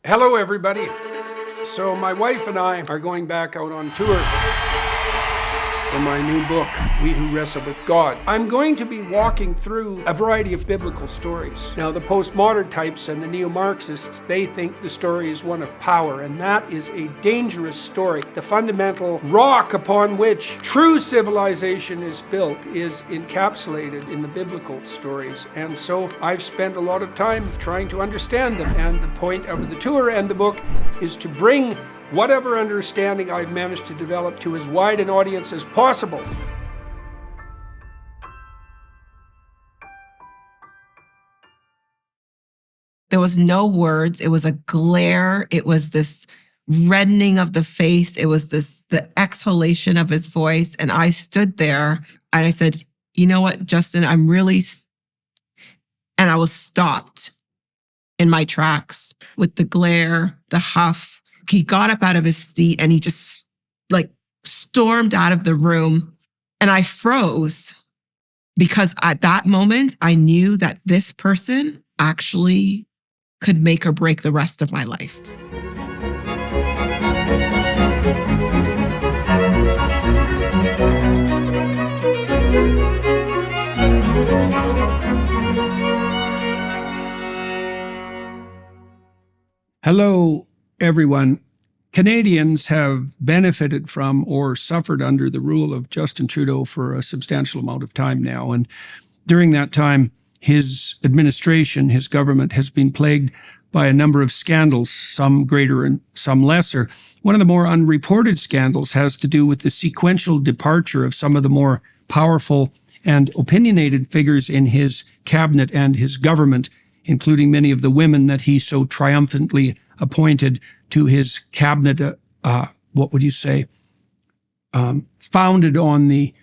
Hello, everybody. So my wife and I are going back out on tour for my new book, We Who Wrestle with God. I'm going to be walking through a variety of biblical stories. Now, the postmodern types and the neo-Marxists, they think the story is one of power, and that is a dangerous story. The fundamental rock upon which true civilization is built is encapsulated in the biblical stories. And so I've spent a lot of time trying to understand them, and the point of the tour and the book is to bring whatever understanding I've managed to develop to as wide an audience as possible. There was no words. It was a glare. It was this reddening of the face. It was the exhalation of his voice. And I stood there and I said, you know what, Justin, and I was stopped in my tracks with the glare, the huff. He got up out of his seat and he just stormed out of the room. And I froze because at that moment, I knew that this person actually could make or break the rest of my life. Hello, everyone. Canadians have benefited from or suffered under the rule of Justin Trudeau for a substantial amount of time now. And during that time, his administration, his government has been plagued by a number of scandals, some greater and some lesser. One of the more unreported scandals has to do with the sequential departure of some of the more powerful and opinionated figures in his cabinet and his government, including many of the women that he so triumphantly appointed to his cabinet, founded on the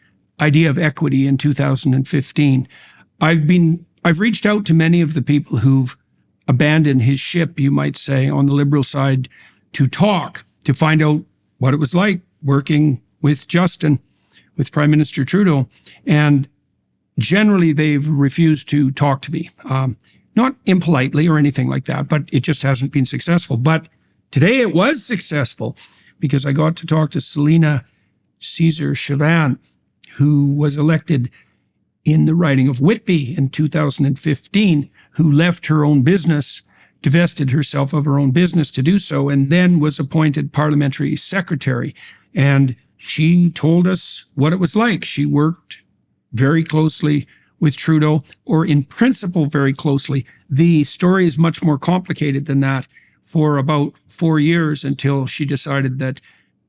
idea of equity in 2015. I've reached out to many of the people who've abandoned his ship, you might say, on the Liberal side to talk, to find out what it was like working with Justin, with Prime Minister Trudeau. And generally, they've refused to talk to me. Not impolitely or anything like that, but it just hasn't been successful. But today it was successful because I got to talk to Celina Caesar-Chavannes, who was elected in the riding of Whitby in 2015, who left her own business, divested herself of her own business to do so, and then was appointed Parliamentary Secretary. And she told us what it was like. She worked very closely with Trudeau, or in principle very closely. The story is much more complicated than that, for about 4 years until she decided that,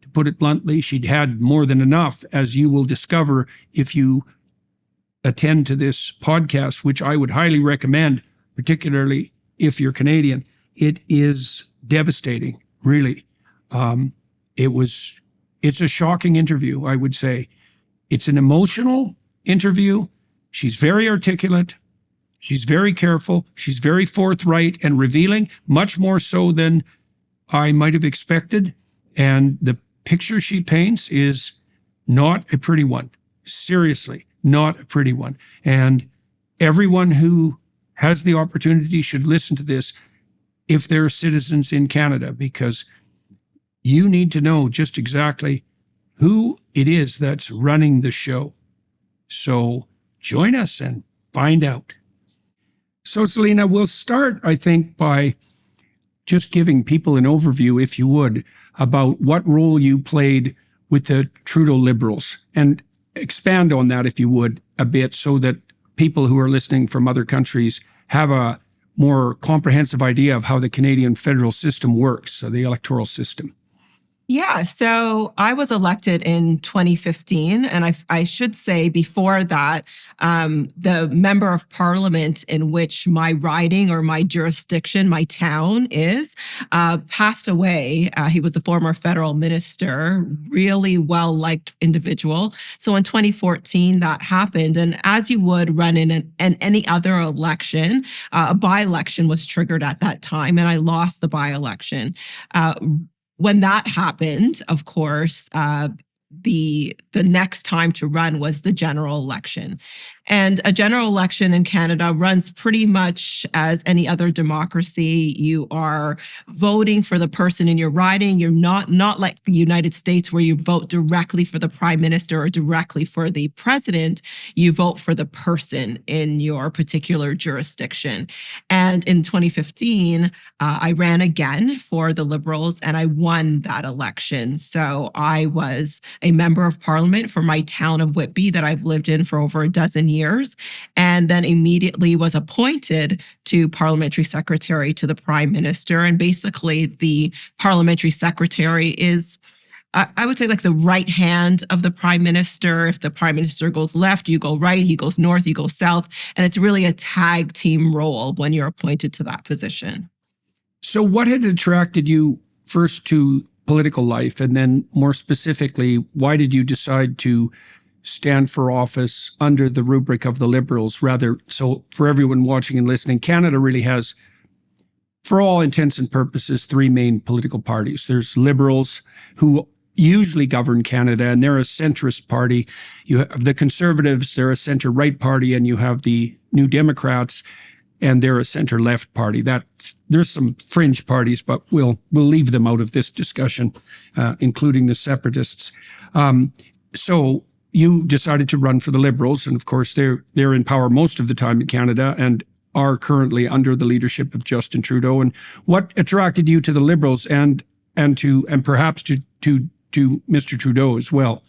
to put it bluntly, she'd had more than enough, as you will discover if you attend to this podcast, which I would highly recommend, particularly if you're Canadian. It is devastating, really. It's a shocking interview, I would say. It's an emotional interview. She's very articulate. She's very careful. She's very forthright and revealing, much more so than I might have expected. And the picture she paints is not a pretty one. Seriously, not a pretty one. And everyone who has the opportunity should listen to this if they're citizens in Canada, because you need to know just exactly who it is that's running the show. So join us and find out. So, Celina, we'll start, I think, by just giving people an overview, if you would, about what role you played with the Trudeau Liberals, and expand on that, if you would, a bit, so that people who are listening from other countries have a more comprehensive idea of how the Canadian federal system works, so the electoral system. Yeah, so I was elected in 2015, and I should say before that, the member of parliament in which my riding or my jurisdiction, my town is, passed away. He was a former federal minister, really well-liked individual. So in 2014, that happened. And as you would run in any other election, a by-election was triggered at that time, and I lost the by-election. When that happened, of course, the next time to run was the general election. And a general election in Canada runs pretty much as any other democracy. You are voting for the person in your riding. You're not like the United States where you vote directly for the prime minister or directly for the president. You vote for the person in your particular jurisdiction. And in 2015, I ran again for the Liberals and I won that election. So I was a member of parliament for my town of Whitby that I've lived in for over a dozen years, and then immediately was appointed to Parliamentary Secretary to the Prime Minister. And basically, the Parliamentary Secretary is, I would say, like the right hand of the Prime Minister. If the Prime Minister goes left, you go right, he goes north, you go south. And it's really a tag team role when you're appointed to that position. So what had attracted you first to political life, and then more specifically, why did you decide to stand for office under the rubric of the Liberals rather? So for everyone watching and listening, Canada really has, for all intents and purposes, three main political parties. There's Liberals, who usually govern Canada, and they're a centrist party. You have the Conservatives, they're a center-right party, and you have the New Democrats, and they're a center-left party. There's some fringe parties, but we'll leave them out of this discussion, including the separatists. So you decided to run for the Liberals, and of course they're in power most of the time in Canada and are currently under the leadership of Justin Trudeau. And what attracted you to the Liberals and perhaps to Mr. Trudeau as well?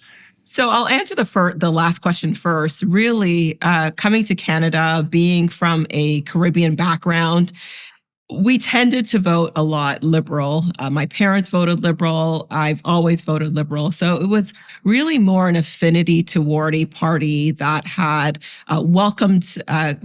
So I'll answer the last question first. Really, coming to Canada, being from a Caribbean background, we tended to vote a lot Liberal. My parents voted Liberal. I've always voted Liberal. So it was really more an affinity toward a party that had welcomed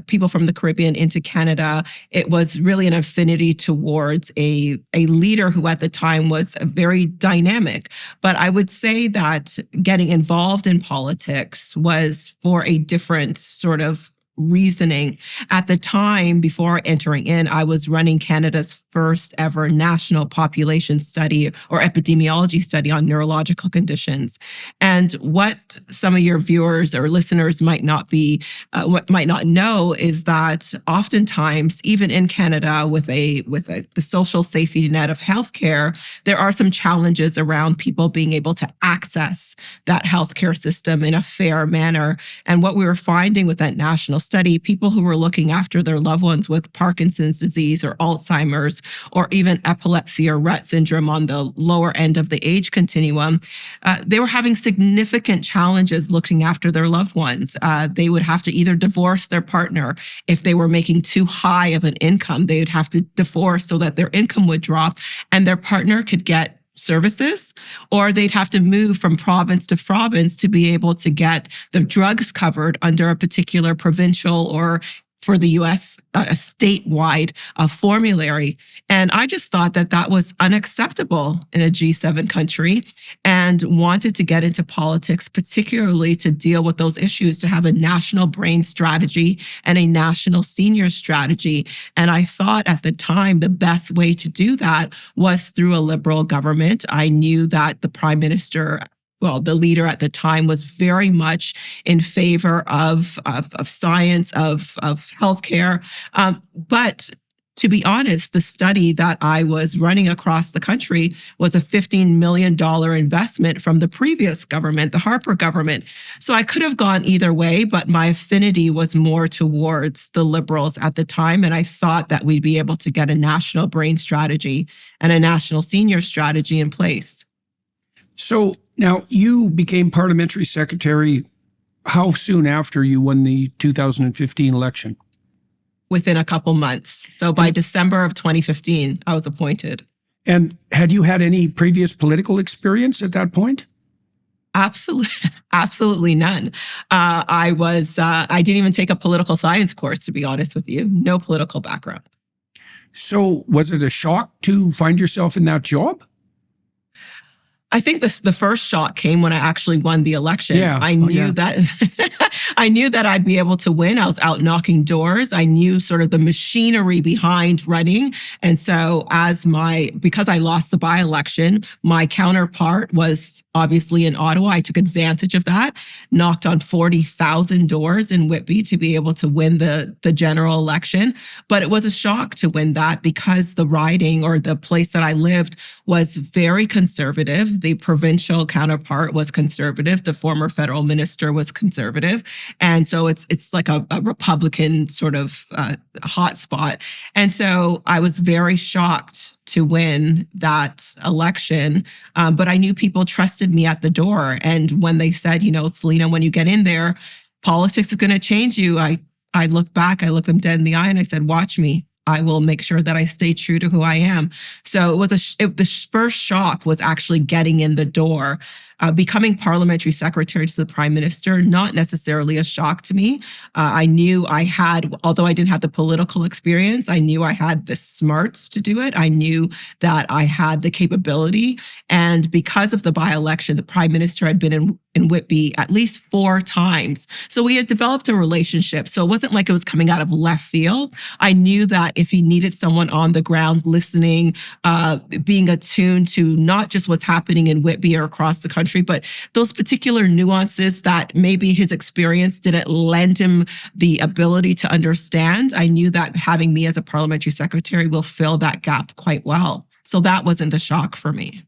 people from the Caribbean into Canada. It was really an affinity towards a leader who at the time was very dynamic. But I would say that getting involved in politics was for a different sort of reasoning. At the time, before entering in, I was running Canada's first ever national population study or epidemiology study on neurological conditions. And what some of your viewers or listeners might not know is that oftentimes, even in Canada, with the social safety net of healthcare, there are some challenges around people being able to access that healthcare system in a fair manner. And what we were finding with that national study, people who were looking after their loved ones with Parkinson's disease or Alzheimer's or even epilepsy or Rett syndrome on the lower end of the age continuum, they were having significant challenges looking after their loved ones. They would have to either divorce their partner. If they were making too high of an income, they would have to divorce so that their income would drop and their partner could get services, or they'd have to move from province to province to be able to get the drugs covered under a particular provincial or, for the US, a statewide formulary. And I just thought that that was unacceptable in a G7 country and wanted to get into politics, particularly to deal with those issues, to have a national brain strategy and a national senior strategy. And I thought at the time the best way to do that was through a Liberal government. I knew that the Prime Minister, the leader at the time, was very much in favor of science, of healthcare. But to be honest, the study that I was running across the country was a $15 million investment from the previous government, the Harper government. So I could have gone either way, but my affinity was more towards the Liberals at the time. And I thought that we'd be able to get a national brain strategy and a national senior strategy in place. So now you became Parliamentary Secretary how soon after you won the 2015 election? Within a couple months. So by December of 2015, I was appointed. And had you had any previous political experience at that point? Absolutely none. I didn't even take a political science course, to be honest with you. No political background. So was it a shock to find yourself in that job? I think the first shock came when I actually won the election. Yeah. I knew that I knew that I'd be able to win. I was out knocking doors. I knew sort of the machinery behind running. And so because I lost the by-election, my counterpart was obviously in Ottawa. I took advantage of that, knocked on 40,000 doors in Whitby to be able to win the general election. But it was a shock to win that because the riding or the place that I lived was very conservative. The provincial counterpart was conservative. The former federal minister was conservative. And so it's like a Republican sort of hotspot. And so I was very shocked to win that election. But I knew people trusted me at the door. And when they said, Celina, when you get in there, politics is going to change you. I looked back, I looked them dead in the eye and I said, watch me. I will make sure that I stay true to who I am. So the first shock was actually getting in the door. Becoming parliamentary secretary to the prime minister, not necessarily a shock to me. I knew although I didn't have the political experience, I knew I had the smarts to do it. I knew that I had the capability. And because of the by-election, the prime minister had been in Whitby at least 4 times. So we had developed a relationship. So it wasn't like it was coming out of left field. I knew that if he needed someone on the ground listening, being attuned to not just what's happening in Whitby or across the country, but those particular nuances that maybe his experience didn't lend him the ability to understand, I knew that having me as a parliamentary secretary will fill that gap quite well. So that wasn't a shock for me.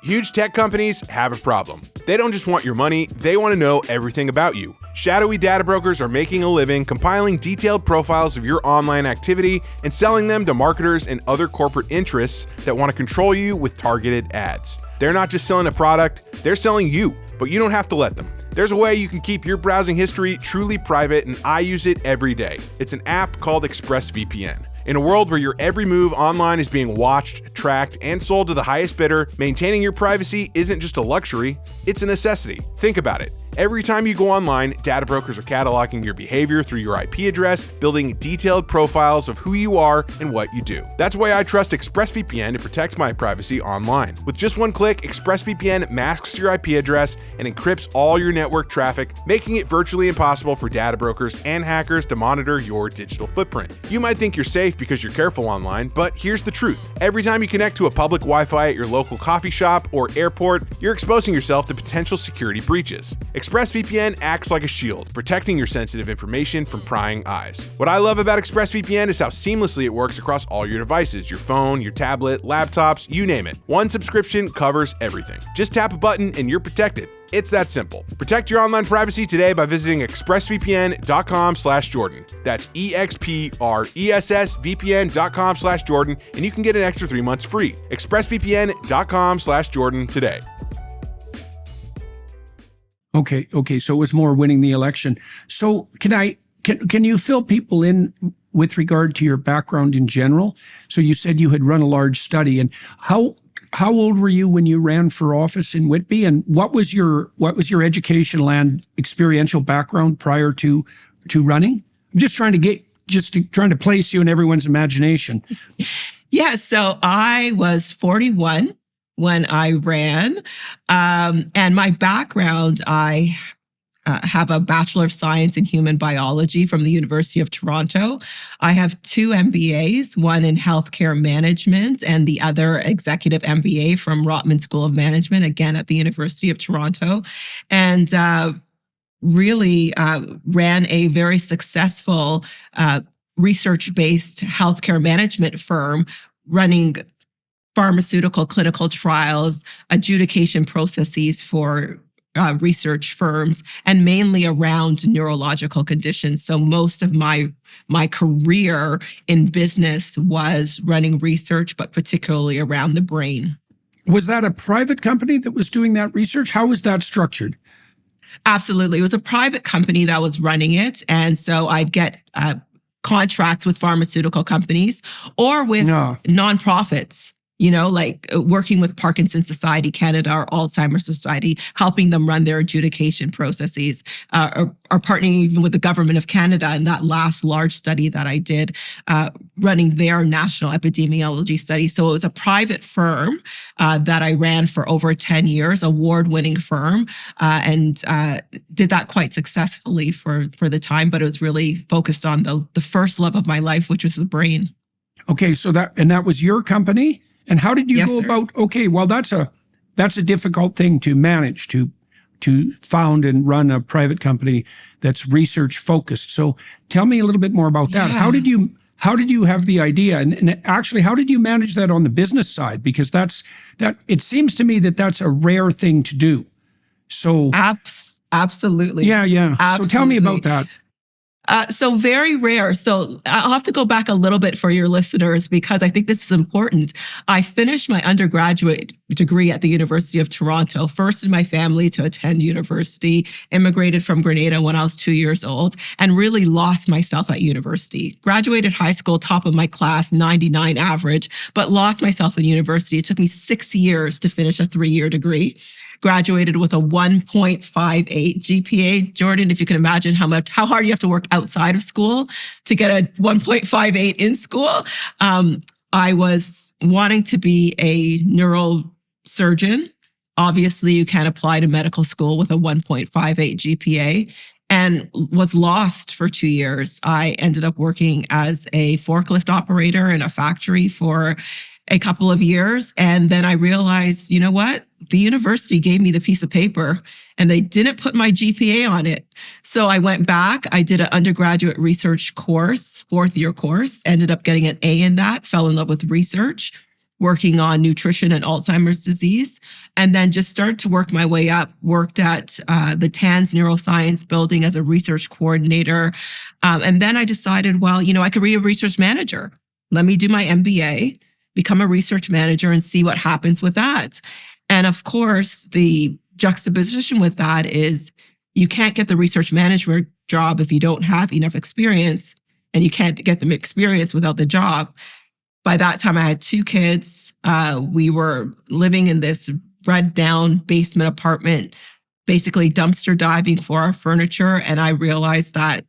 Huge tech companies have a problem. They don't just want your money, they want to know everything about you. Shadowy data brokers are making a living compiling detailed profiles of your online activity and selling them to marketers and other corporate interests that want to control you with targeted ads. They're not just selling a product, they're selling you, but you don't have to let them. There's a way you can keep your browsing history truly private, and I use it every day. It's an app called ExpressVPN. In a world where your every move online is being watched, tracked, and sold to the highest bidder, maintaining your privacy isn't just a luxury, it's a necessity. Think about it. Every time you go online, data brokers are cataloging your behavior through your IP address, building detailed profiles of who you are and what you do. That's why I trust ExpressVPN to protect my privacy online. With just one click, ExpressVPN masks your IP address and encrypts all your network traffic, making it virtually impossible for data brokers and hackers to monitor your digital footprint. You might think you're safe because you're careful online, but here's the truth. Every time you connect to a public Wi-Fi at your local coffee shop or airport, you're exposing yourself to potential security breaches. ExpressVPN acts like a shield, protecting your sensitive information from prying eyes. What I love about ExpressVPN is how seamlessly it works across all your devices, your phone, your tablet, laptops, you name it. One subscription covers everything. Just tap a button and you're protected. It's that simple. Protect your online privacy today by visiting expressvpn.com/Jordan. That's expressvpn.com/Jordan, and you can get an extra 3 months free. expressvpn.com/Jordan today. Okay. So it was more winning the election. So can you fill people in with regard to your background in general? So you said you had run a large study, and how old were you when you ran for office in Whitby, and what was your educational and experiential background prior to running? I'm just trying to place you in everyone's imagination. Yeah, so I was 41 when I ran, and my background, I have a Bachelor of Science in Human Biology from the University of Toronto. I have 2 MBAs, one in healthcare management and the other executive MBA from Rotman School of Management, again at the University of Toronto. And really ran a very successful research-based healthcare management firm running pharmaceutical clinical trials, adjudication processes for research firms, and mainly around neurological conditions. So most of my career in business was running research, but particularly around the brain. Was that a private company that was doing that research? How was that structured? Absolutely. It was a private company that was running it. And so I'd get contracts with pharmaceutical companies or with nonprofits. like working with Parkinson's Society Canada or Alzheimer's Society, helping them run their adjudication processes, or partnering even with the government of Canada in that last large study that I did, running their national epidemiology study. So it was a private firm that I ran for over 10 years, award-winning firm, and did that quite successfully for the time, but it was really focused on the first love of my life, which was the brain. Okay, so that was your company? And how did you Yes, go sir. about, okay, well, that's a difficult thing to manage, to found and run a private company that's research focused. So tell me a little bit more about that. Yeah. How did you have the idea? And actually, how did you manage that on the business side? Because that it seems to me that's a rare thing to do. So Absolutely. yeah. Absolutely. So tell me about that. So very rare. So I'll have to go back a little bit for your listeners because I think this is important. I finished my undergraduate degree at the University of Toronto, first in my family to attend university, immigrated from Grenada when I was 2 years old, and really lost myself at university. Graduated high school, top of my class, 99 average, but lost myself in university. It took me 6 years to finish a 3-year degree. Graduated with a 1.58 GPA. Jordan, if you can imagine how hard you have to work outside of school to get a 1.58 in school. I was wanting to be a neurosurgeon. Obviously, you can't apply to medical school with a 1.58 GPA, and was lost for 2 years. I ended up working as a forklift operator in a factory for a couple of years. And then I realized, you know what? The university gave me the piece of paper and they didn't put my GPA on it. So I went back, I did an undergraduate research course, 4th-year course, ended up getting an A in that, fell in love with research, working on nutrition and Alzheimer's disease, and then just started to work my way up, worked at the TAN's Neuroscience building as a research coordinator. And then I decided, well, I could be a research manager. Let me do my MBA, become a research manager and see what happens with that. And of course, the juxtaposition with that is you can't get the research management job if you don't have enough experience, and you can't get the experience without the job. By that time, I had 2 kids. We were living in this red down basement apartment, basically dumpster diving for our furniture. And I realized that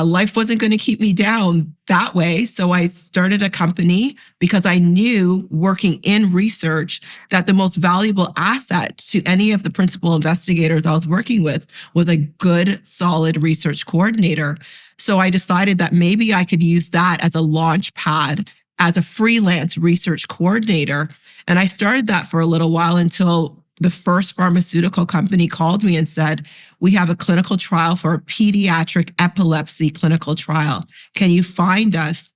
life wasn't going to keep me down that way. So I started a company because I knew working in research that the most valuable asset to any of the principal investigators I was working with was a good, solid research coordinator. So I decided that maybe I could use that as a launch pad as a freelance research coordinator. And I started that for a little while until the first pharmaceutical company called me and said, we have a clinical trial for a pediatric epilepsy clinical trial. Can you find us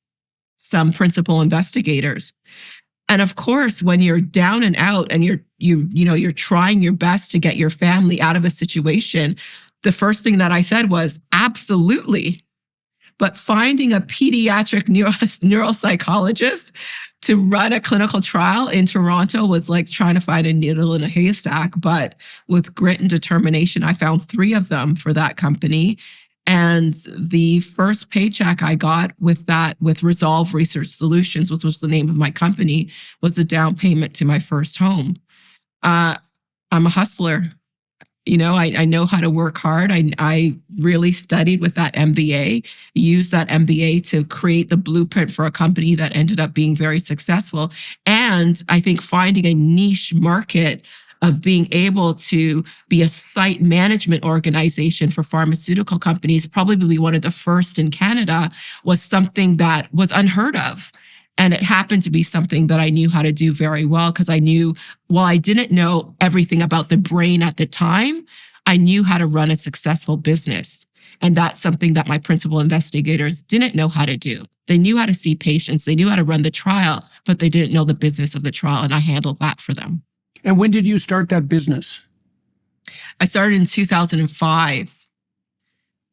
some principal investigators? And of course, when you're down and out and you're trying your best to get your family out of a situation, the first thing that I said was absolutely. But finding a pediatric neuropsychologist to run a clinical trial in Toronto was like trying to find a needle in a haystack. But with grit and determination, I found 3 of them for that company. And the first paycheck I got with Resolve Research Solutions, which was the name of my company, was a down payment to my first home. I'm a hustler. I know how to work hard. I really studied with that MBA, used that MBA to create the blueprint for a company that ended up being very successful. And I think finding a niche market of being able to be a site management organization for pharmaceutical companies, probably one of the first in Canada, was something that was unheard of. And it happened to be something that I knew how to do very well because I knew, while I didn't know everything about the brain at the time, I knew how to run a successful business. And that's something that my principal investigators didn't know how to do. They knew how to see patients, they knew how to run the trial, but they didn't know the business of the trial, and I handled that for them. And when did you start that business? I started in 2005.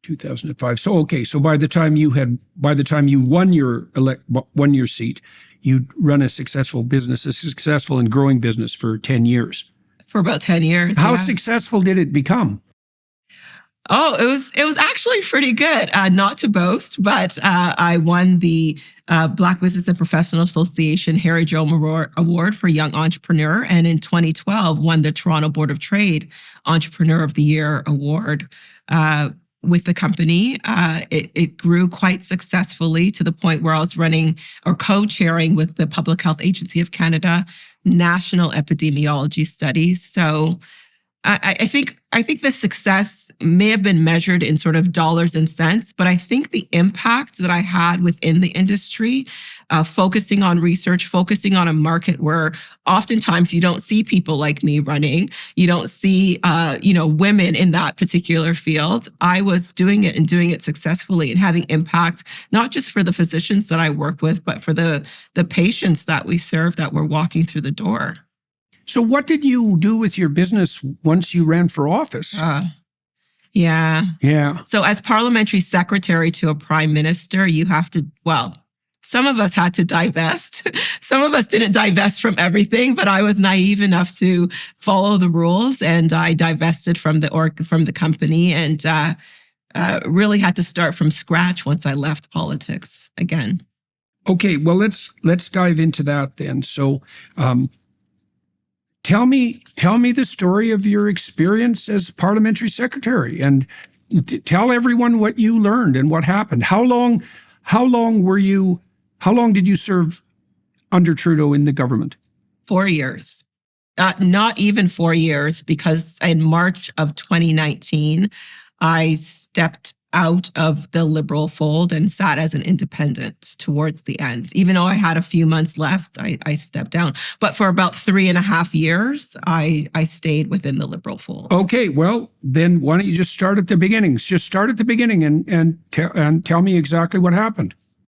2005. So, okay. So by the time you won your seat, you'd run a successful business, a successful and growing business for 10 years. For about 10 years. How yeah. successful did it become? Oh, it was actually pretty good. Not to boast, but I won the Black Business and Professional Association Harry Jo Award for Young Entrepreneur, and in 2012 won the Toronto Board of Trade Entrepreneur of the Year Award. With the company, it grew quite successfully to the point where I was running or co-chairing with the Public Health Agency of Canada national epidemiology studies. So I think the success may have been measured in sort of dollars and cents, but I think the impact that I had within the industry, focusing on research, focusing on a market where oftentimes you don't see people like me running, you don't see women in that particular field. I was doing it and doing it successfully and having impact, not just for the physicians that I work with, but for the patients that we serve that were walking through the door. So what did you do with your business once you ran for office? Yeah. So as parliamentary secretary to a prime minister, you have to, some of us had to divest. Some of us didn't divest from everything, but I was naive enough to follow the rules, and I divested from the company, and really had to start from scratch once I left politics again. Okay, well, let's dive into that then. So, Tell me the story of your experience as parliamentary secretary, and tell everyone what you learned and what happened. How long did you serve under Trudeau in the government? 4 years. Not even 4 years, because in March of 2019, I stepped out of the Liberal fold and sat as an independent towards the end. Even though I had a few months left, I stepped down. But for about 3.5 years, I stayed within the Liberal fold. Okay, well, then why don't you just start at the beginning? Just start at the beginning and tell me exactly what happened.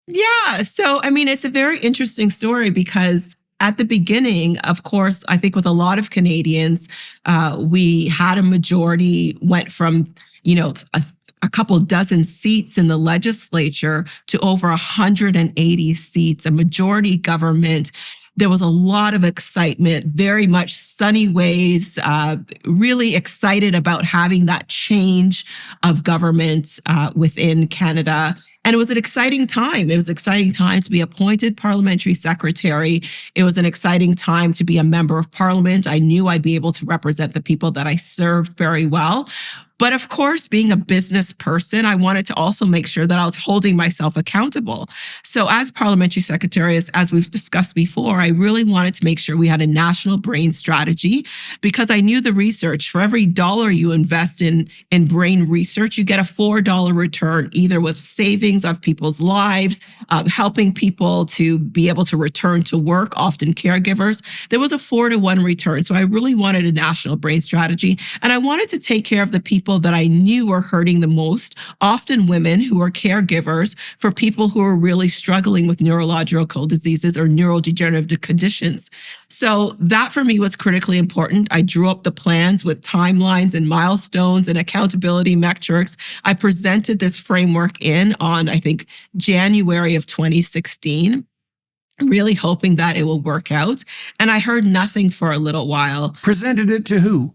Yeah, so I mean, it's a very interesting story because at the beginning, of course, I think with a lot of Canadians, we had a majority, went from, a couple dozen seats in the legislature to over 180 seats, a majority government. There was a lot of excitement, very much sunny ways, really excited about having that change of government within Canada. And it was an exciting time. It was an exciting time to be appointed parliamentary secretary. It was an exciting time to be a member of parliament. I knew I'd be able to represent the people that I served very well. But of course, being a business person, I wanted to also make sure that I was holding myself accountable. So as parliamentary secretary, as we've discussed before, I really wanted to make sure we had a national brain strategy, because I knew the research. For every dollar you invest in brain research, you get a $4 return, either with savings of people's lives, helping people to be able to return to work, often caregivers. There was a 4-to-1 return. So I really wanted a national brain strategy. And I wanted to take care of the people that I knew were hurting the most, often women who are caregivers for people who are really struggling with neurological diseases or neurodegenerative conditions. So that for me was critically important. I drew up the plans with timelines and milestones and accountability metrics. I presented this framework on, I think, January of 2016. Really hoping that it will work out. And I heard nothing for a little while. Presented it to who?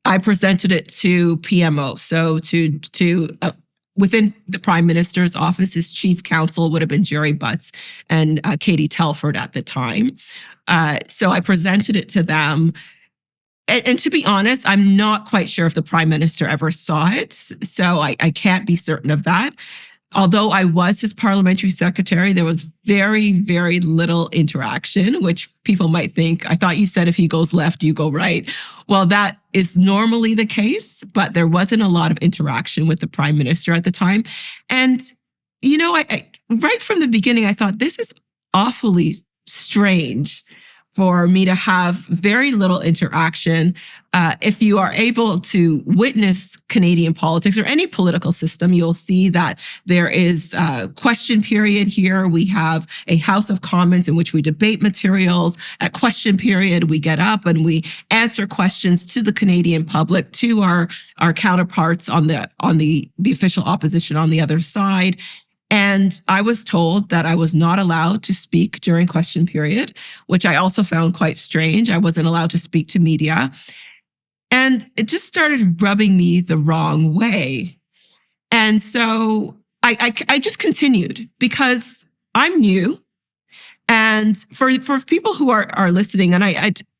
I presented it to PMO. So to within the Prime Minister's office, his chief counsel would have been Jerry Butts and Katie Telford at the time. So I presented it to them. And to be honest, I'm not quite sure if the Prime Minister ever saw it. So I can't be certain of that. Although I was his parliamentary secretary, there was very, very little interaction, which people might think, I thought you said if he goes left, you go right. Well, that is normally the case, but there wasn't a lot of interaction with the Prime Minister at the time. And, I right from the beginning, I thought this is awfully strange for me to have very little interaction. If you are able to witness Canadian politics or any political system, you'll see that there is a question period here. We have a House of Commons in which we debate materials. At question period, we get up and we answer questions to the Canadian public, to our counterparts on the official opposition on the other side. And I was told that I was not allowed to speak during question period, which I also found quite strange. I wasn't allowed to speak to media. And it just started rubbing me the wrong way. And so I just continued because I'm new. And for people who are listening, and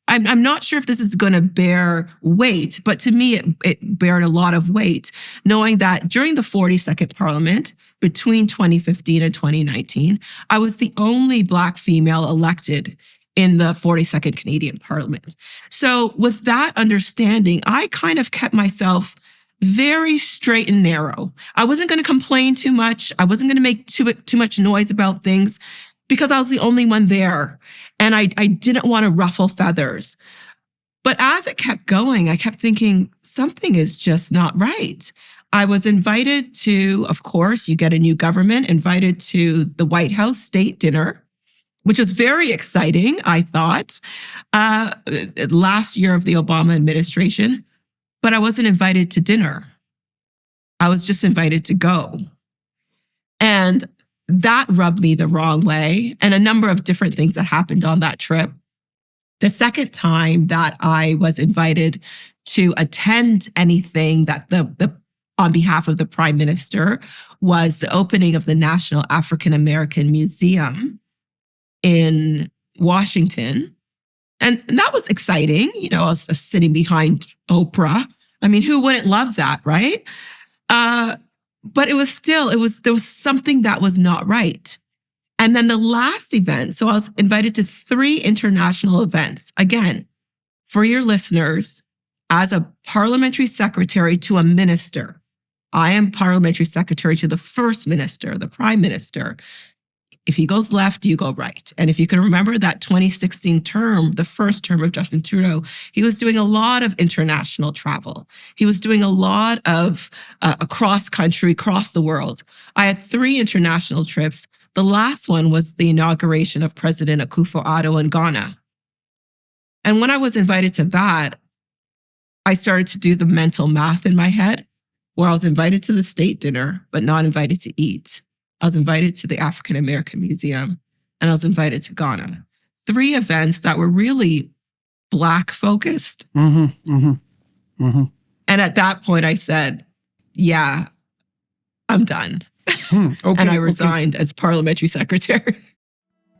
I'm not sure if this is going to bear weight, but to me, it bared a lot of weight, knowing that during the 42nd Parliament, between 2015 and 2019, I was the only Black female elected in the 42nd Canadian Parliament. So with that understanding, I kind of kept myself very straight and narrow. I wasn't going to complain too much. I wasn't going to make too much noise about things because I was the only one there. And I didn't want to ruffle feathers. But as it kept going, I kept thinking, something is just not right. I was invited to, of course, you get a new government, invited to the White House state dinner, which was very exciting, I thought, last year of the Obama administration. But I wasn't invited to dinner. I was just invited to go. And that rubbed me the wrong way, and a number of different things that happened on that trip. The second time that I was invited to attend anything that the on behalf of the Prime Minister was the opening of the National African American Museum in Washington. And that was exciting. You know, I was sitting behind Oprah. I mean, who wouldn't love that, right? But there was something that was not right. And then the last event, so I was invited to 3 international events. Again, for your listeners, as a parliamentary secretary to a minister, I am parliamentary secretary to the first minister, the prime minister. If he goes left, you go right. And if you can remember that 2016 term, the first term of Justin Trudeau, he was doing a lot of international travel. He was doing a lot of across country, across the world. I had 3 international trips. The last one was the inauguration of President Akufo-Addo in Ghana. And when I was invited to that, I started to do the mental math in my head, where I was invited to the state dinner, but not invited to eat. I was invited to the African American Museum, and I was invited to Ghana. 3 events that were really Black focused. And at that point I said, yeah, I'm done. And I resigned as parliamentary secretary.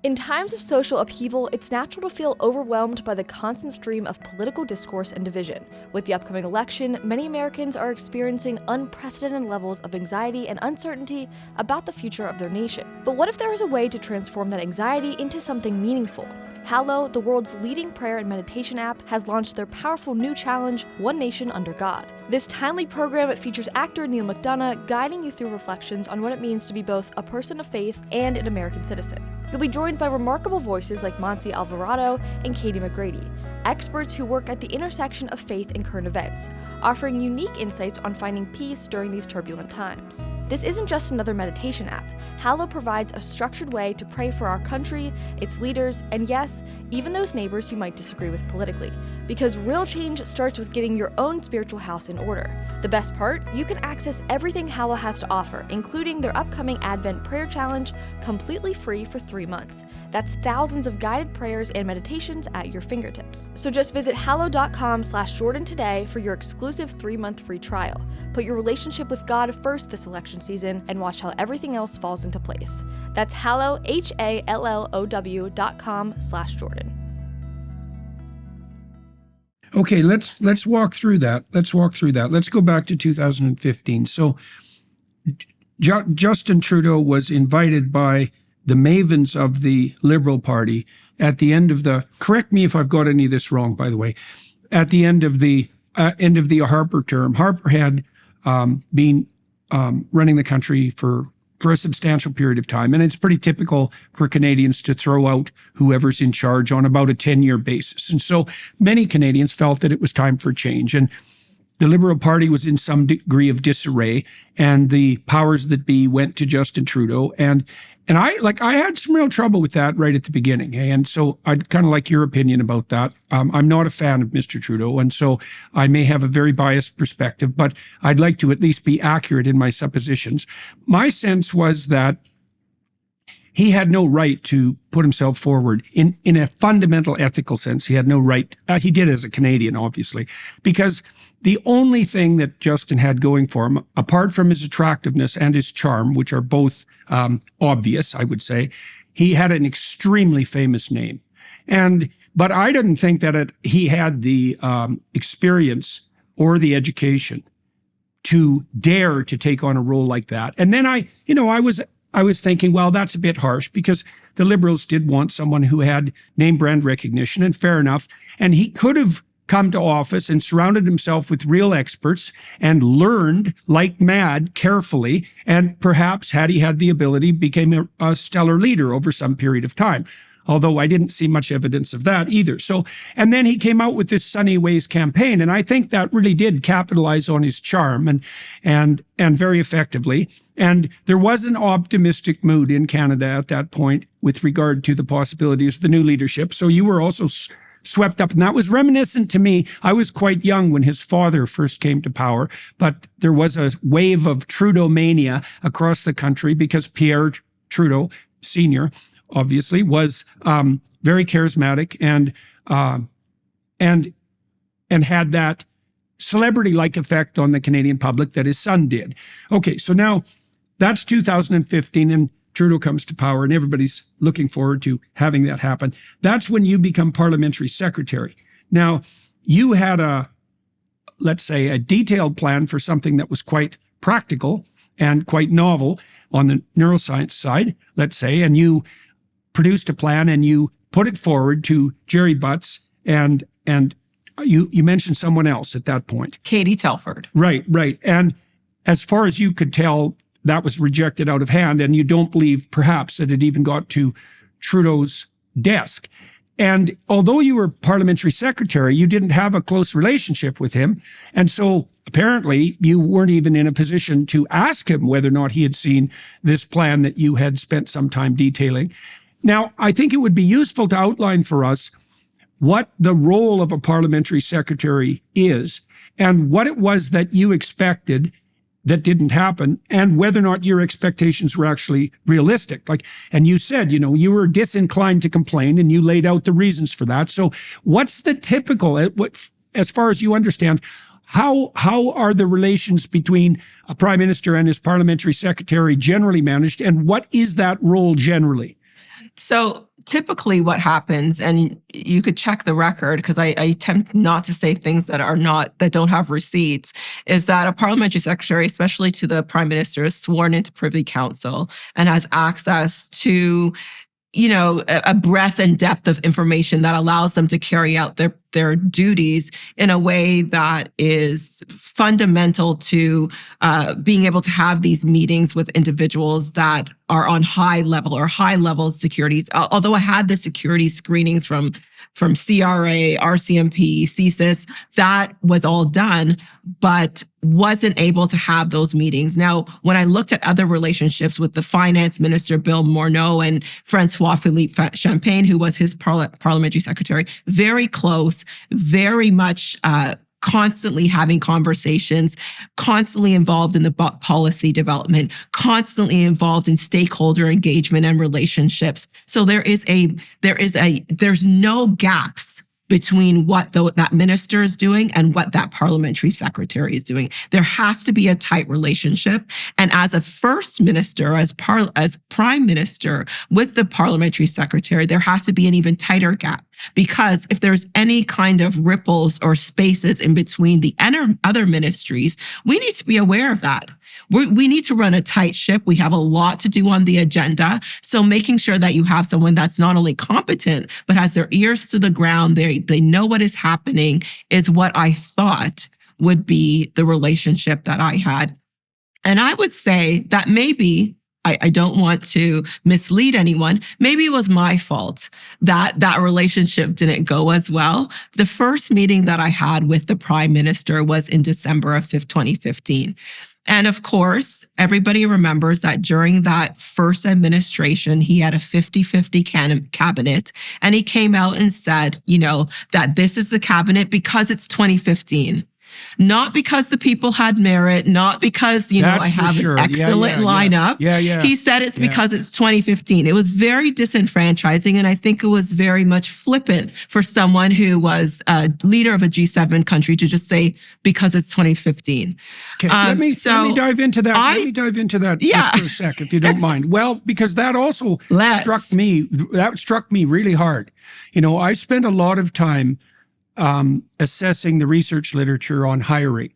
In times of social upheaval, it's natural to feel overwhelmed by the constant stream of political discourse and division. With the upcoming election, many Americans are experiencing unprecedented levels of anxiety and uncertainty about the future of their nation. But what if there was a way to transform that anxiety into something meaningful? Hallow, the world's leading prayer and meditation app, has launched their powerful new challenge, One Nation Under God. This timely program features actor Neil McDonough guiding you through reflections on what it means to be both a person of faith and an American citizen. You'll be joined by remarkable voices like Monsi Alvarado and Katie McGrady, experts who work at the intersection of faith and current events, offering unique insights on finding peace during these turbulent times. This isn't just another meditation app. Hallow provides a structured way to pray for our country, its leaders, and yes, even those neighbors you might disagree with politically. Because real change starts with getting your own spiritual house in order. The best part? You can access everything Hallow has to offer, including their upcoming Advent Prayer Challenge, completely free for 3 months. That's thousands of guided prayers and meditations at your fingertips. So just visit hallow.com/Jordan today for your exclusive 3-month free trial. Put your relationship with God first this election season and watch how everything else falls into place. That's hallow, HALLOW.com/Jordan. Okay, let's walk through that. Let's go back to 2015. So Justin Trudeau was invited by the mavens of the Liberal Party at the end of the, correct me if I've got any of this wrong, by the way, at the end of the Harper term. Harper had been running the country for a substantial period of time. And it's pretty typical for Canadians to throw out whoever's in charge on about a 10-year basis. And so many Canadians felt that it was time for change. And the Liberal Party was in some degree of disarray, and the powers that be went to Justin Trudeau. And I had some real trouble with that right at the beginning. And so I'd kind of like your opinion about that. I'm not a fan of Mr. Trudeau, and so I may have a very biased perspective, but I'd like to at least be accurate in my suppositions. My sense was that he had no right to put himself forward in a fundamental ethical sense. He had no right. He did as a Canadian, obviously, because the only thing that Justin had going for him, apart from his attractiveness and his charm, which are both obvious, I would say, he had an extremely famous name. But I didn't think that he had the experience or the education to dare to take on a role like that. And then I was thinking, well, that's a bit harsh, because the Liberals did want someone who had name brand recognition, and fair enough. And he could have come to office and surrounded himself with real experts and learned like mad carefully, and perhaps, had he had the ability, became a stellar leader over some period of time. Although I didn't see much evidence of that either. So, and then he came out with this Sunny Ways campaign, and I think that really did capitalize on his charm and very effectively. And there was an optimistic mood in Canada at that point with regard to the possibilities of the new leadership. So you were also swept up, and that was reminiscent to me. I was quite young when his father first came to power, but there was a wave of Trudeau mania across the country because Pierre Trudeau Sr., obviously, was very charismatic and had that celebrity-like effect on the Canadian public that his son did. Okay, so now that's 2015, and Trudeau comes to power, and everybody's looking forward to having that happen. That's when you become Parliamentary Secretary. Now, you had let's say, a detailed plan for something that was quite practical and quite novel on the neuroscience side, let's say, and you produced a plan and you put it forward to Jerry Butts, and you mentioned someone else at that point. Katie Telford. Right. And as far as you could tell, that was rejected out of hand, and you don't believe perhaps that it even got to Trudeau's desk. And although you were Parliamentary Secretary, you didn't have a close relationship with him. And so apparently you weren't even in a position to ask him whether or not he had seen this plan that you had spent some time detailing. Now, I think it would be useful to outline for us what the role of a Parliamentary Secretary is, and what it was that you expected that didn't happen, and whether or not your expectations were actually realistic. And you said, you were disinclined to complain, and you laid out the reasons for that. So what's the typical, as far as you understand, how are the relations between a Prime Minister and his Parliamentary Secretary generally managed, and what is that role generally? So typically what happens, and you could check the record because I attempt not to say things that don't have receipts, is that a Parliamentary Secretary, especially to the Prime Minister, is sworn into Privy Council and has access to a breadth and depth of information that allows them to carry out their duties in a way that is fundamental to being able to have these meetings with individuals that are on high level securities. Although I had the security screenings from CRA, RCMP, CSIS, that was all done, but wasn't able to have those meetings. Now, when I looked at other relationships with the Finance Minister, Bill Morneau, and Francois-Philippe Champagne, who was his Parliamentary Secretary, very close, very much constantly having conversations, constantly involved in the policy development, constantly involved in stakeholder engagement and relationships. So there's no gaps between what that minister is doing and what that Parliamentary Secretary is doing. There has to be a tight relationship. And as a First Minister, as Prime Minister with the Parliamentary Secretary, there has to be an even tighter gap. Because if there's any kind of ripples or spaces in between the other ministries, we need to be aware of that. We need to run a tight ship. We have a lot to do on the agenda. So making sure that you have someone that's not only competent, but has their ears to the ground, they know what is happening, is what I thought would be the relationship that I had. And I would say that maybe, I don't want to mislead anyone, maybe it was my fault that relationship didn't go as well. The first meeting that I had with the Prime Minister was in December of 2015. And of course, everybody remembers that during that first administration, he had a 50-50 cabinet. And he came out and said, that this is the cabinet because it's 2015. Not because the people had merit, not because, I have an excellent lineup. He said it's because it's 2015. It was very disenfranchising, and I think it was very much flippant for someone who was a leader of a G7 country to just say, because it's 2015. Okay, let me dive into that. Let me dive into that just for a sec, if you don't mind. Well, because that also struck me. That struck me really hard. I spent a lot of time assessing the research literature on hiring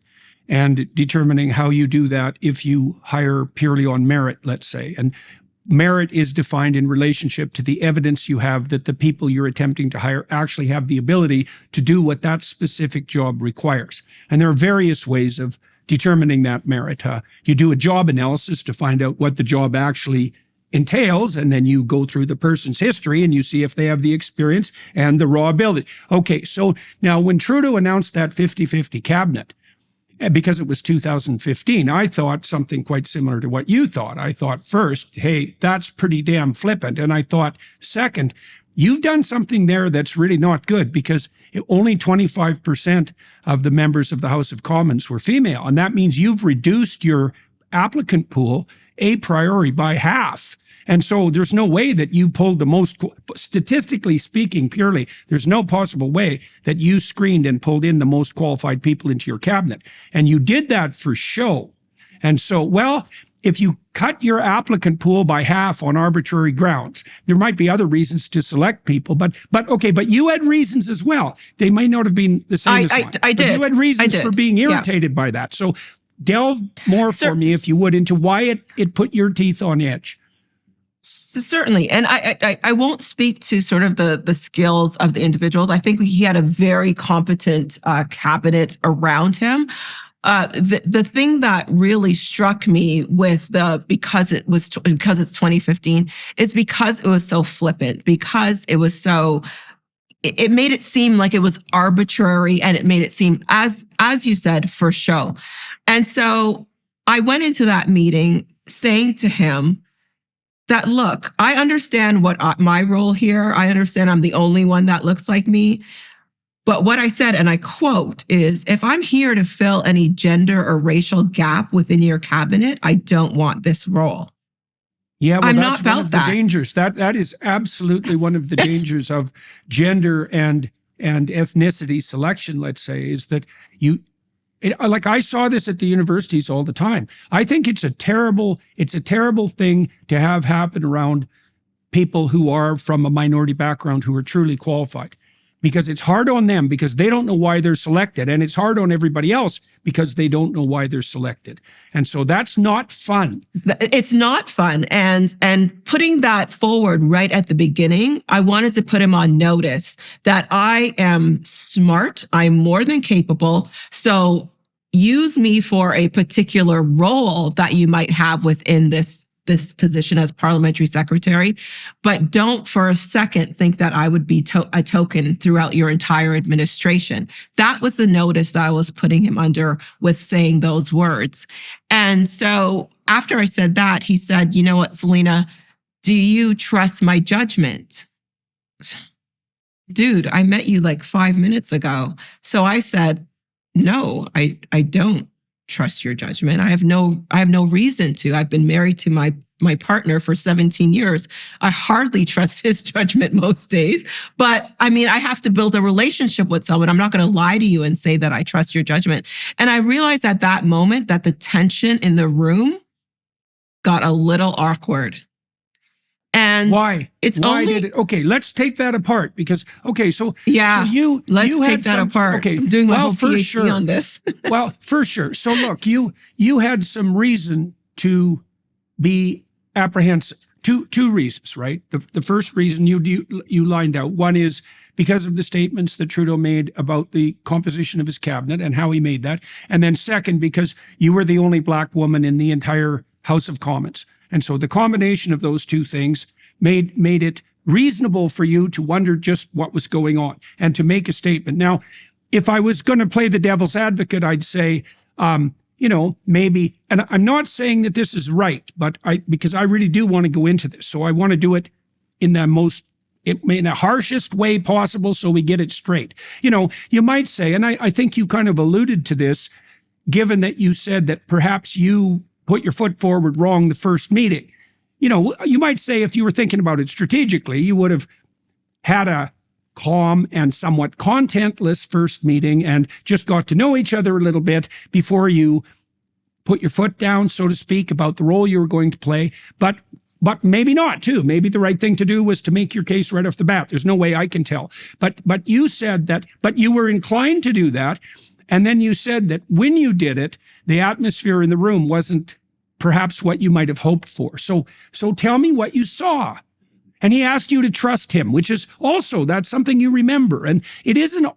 and determining how you do that if you hire purely on merit, let's say. And merit is defined in relationship to the evidence you have that the people you're attempting to hire actually have the ability to do what that specific job requires. And there are various ways of determining that merit. You do a job analysis to find out what the job actually entails, and then you go through the person's history and you see if they have the experience and the raw ability. Okay, so now when Trudeau announced that 50-50 cabinet, because it was 2015, I thought something quite similar to what you thought. I thought first, hey, that's pretty damn flippant. And I thought second, you've done something there that's really not good, because only 25% of the members of the House of Commons were female. And that means you've reduced your applicant pool a priori by half. And so there's no way that you pulled the most, statistically speaking, purely, there's no possible way that you screened and pulled in the most qualified people into your cabinet. And you did that for show. And so, well, if you cut your applicant pool by half on arbitrary grounds, there might be other reasons to select people, but you had reasons as well. They may not have been the same as mine. I did. But you had reasons for being irritated by that. So delve more for me, if you would, into why it put your teeth on edge. Certainly. And I won't speak to sort of the skills of the individuals. I think he had a very competent cabinet around him. The thing that really struck me with because it's 2015 is because it was so flippant, because it was so, it made it seem like it was arbitrary, and it made it seem, as you said, for show. And so I went into that meeting saying to him that, look, I understand what my role here. I understand I'm the only one that looks like me. But what I said, and I quote, is, if I'm here to fill any gender or racial gap within your cabinet, I don't want this role. Yeah, well, I'm that's not about one of the that. dangers. That is absolutely one of the dangers of gender and ethnicity selection, let's say, is that like I saw this at the universities all the time. I think it's a terrible thing to have happen around people who are from a minority background who are truly qualified, because it's hard on them because they don't know why they're selected, and it's hard on everybody else because they don't know why they're selected. And so that's not fun. It's not fun. And putting that forward right at the beginning, I wanted to put him on notice that I am smart. I'm more than capable. So use me for a particular role that you might have within this position as parliamentary secretary, but don't for a second think that I would be a token throughout your entire administration. That was the notice that I was putting him under with saying those words. And so after I said that, he said, you know what, Celina, do you trust my judgment? Dude, I met you like 5 minutes ago. So I said, no, I don't trust your judgment. I have no reason to. I've been married to my partner for 17 years. I hardly trust his judgment most days. But I mean, I have to build a relationship with someone. I'm not going to lie to you and say that I trust your judgment. And I realized at that moment that the tension in the room got a little awkward. And why? Okay, let's take that apart, because so you take that apart. Okay, I'm doing my whole PhD on this. Well, for sure. So look, you had some reason to be apprehensive. Two reasons, right? The first reason you lined out. One is because of the statements that Trudeau made about the composition of his cabinet and how he made that. And then second, because you were the only Black woman in the entire House of Commons. And so the combination of those two things made it reasonable for you to wonder just what was going on and to make a statement. Now, if I was going to play the devil's advocate, I'd say, maybe, and I'm not saying that this is right, but because I really do want to go into this. So I want to do it in the most in the harshest way possible so we get it straight. You might say, and I think you kind of alluded to this, given that you said that perhaps you put your foot forward wrong the first meeting. You might say if you were thinking about it strategically, you would have had a calm and somewhat contentless first meeting and just got to know each other a little bit before you put your foot down, so to speak, about the role you were going to play. But maybe not, too. Maybe the right thing to do was to make your case right off the bat. There's no way I can tell. But you said that, but you were inclined to do that. And then you said that when you did it, the atmosphere in the room wasn't perhaps what you might have hoped for. So tell me what you saw. And he asked you to trust him, which is also, that's something you remember. And it's an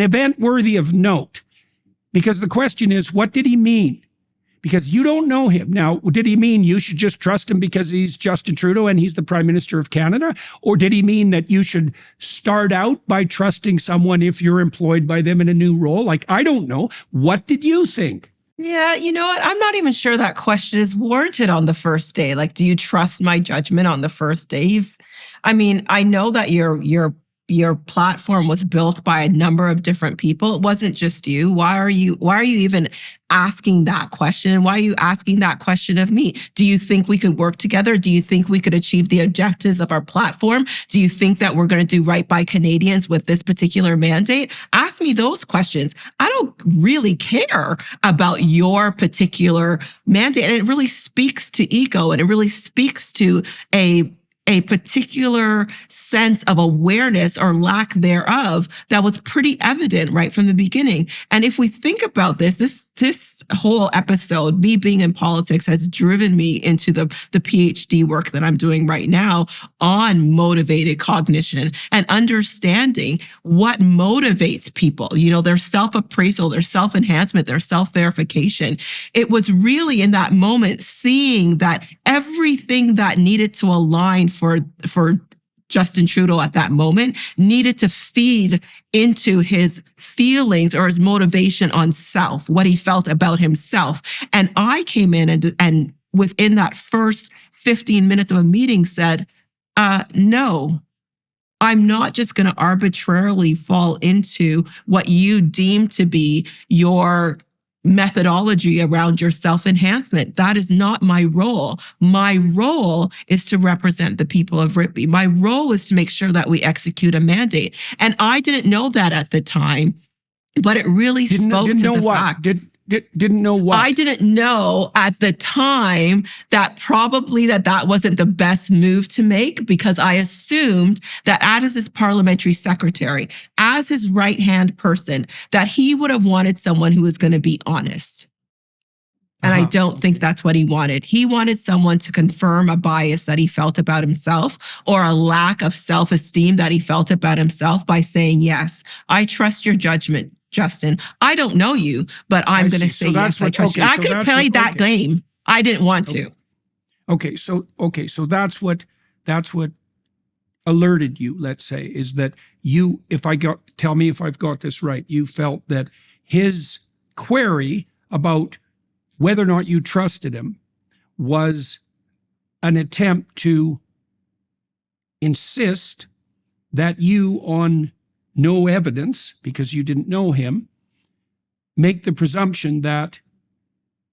event worthy of note, because the question is, what did he mean? Because you don't know him. Now, did he mean you should just trust him because he's Justin Trudeau and he's the Prime Minister of Canada? Or did he mean that you should start out by trusting someone if you're employed by them in a new role? Like, I don't know. What did you think? Yeah, you know what? I'm not even sure that question is warranted on the first day. Like, do you trust my judgment on the first day? I know that your platform was built by a number of different people. It wasn't just you. Why are you even asking that question? Why are you asking that question of me? Do you think we could work together? Do you think we could achieve the objectives of our platform? Do you think that we're going to do right by Canadians with this particular mandate? Ask me those questions. I don't really care about your particular mandate. And it really speaks to ego, and it really speaks to a particular sense of awareness or lack thereof that was pretty evident right from the beginning. And if we think about this whole episode, me being in politics, has driven me into the PhD work that I'm doing right now on motivated cognition and understanding what motivates people, their self-appraisal, their self-enhancement, their self-verification. It was really in that moment seeing that everything that needed to align for Justin Trudeau at that moment needed to feed into his feelings or his motivation on self, what he felt about himself. And I came in and within that first 15 minutes of a meeting said, no, I'm not just going to arbitrarily fall into what you deem to be your methodology around your self-enhancement. That is not my role. My role is to represent the people of Whitby. My role is to make sure that we execute a mandate. And I didn't know that at the time, but it really spoke to the fact. Didn't know what? I didn't know at the time that probably that wasn't the best move to make, because I assumed that as his parliamentary secretary, as his right-hand person, that he would have wanted someone who was going to be honest. And I don't think that's what he wanted. He wanted someone to confirm a bias that he felt about himself or a lack of self-esteem that he felt about himself by saying, yes, I trust your judgment, Justin. I don't know you, but I'm going to say yes, I trust you. I could have played that game. I didn't want to. Okay, so that's what alerted you, let's say, is that you, tell me if I've got this right, you felt that his query about whether or not you trusted him was an attempt to insist that you, on no evidence, because you didn't know him, make the presumption that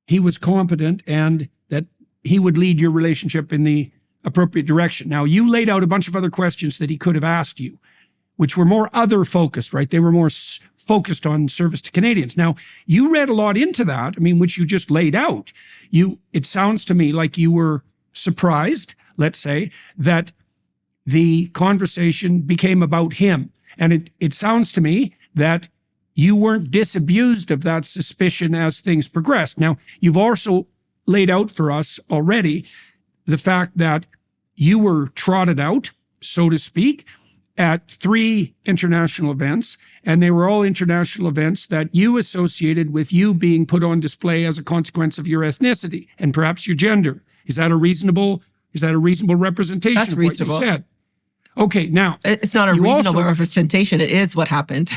he was competent and that he would lead your relationship in the appropriate direction. Now, you laid out a bunch of other questions that he could have asked you, which were more other focused, right? They were more focused on service to Canadians. Now, you read a lot into that, which you just laid out. It sounds to me like you were surprised, let's say, that the conversation became about him. And it sounds to me that you weren't disabused of that suspicion as things progressed. Now, you've also laid out for us already the fact that you were trotted out, so to speak, at 3 international events, and they were all international events that you associated with you being put on display as a consequence of your ethnicity and perhaps your gender. Is that a reasonable representation That's of reasonable. what you said? Okay, now it's not a reasonable representation. It is what happened.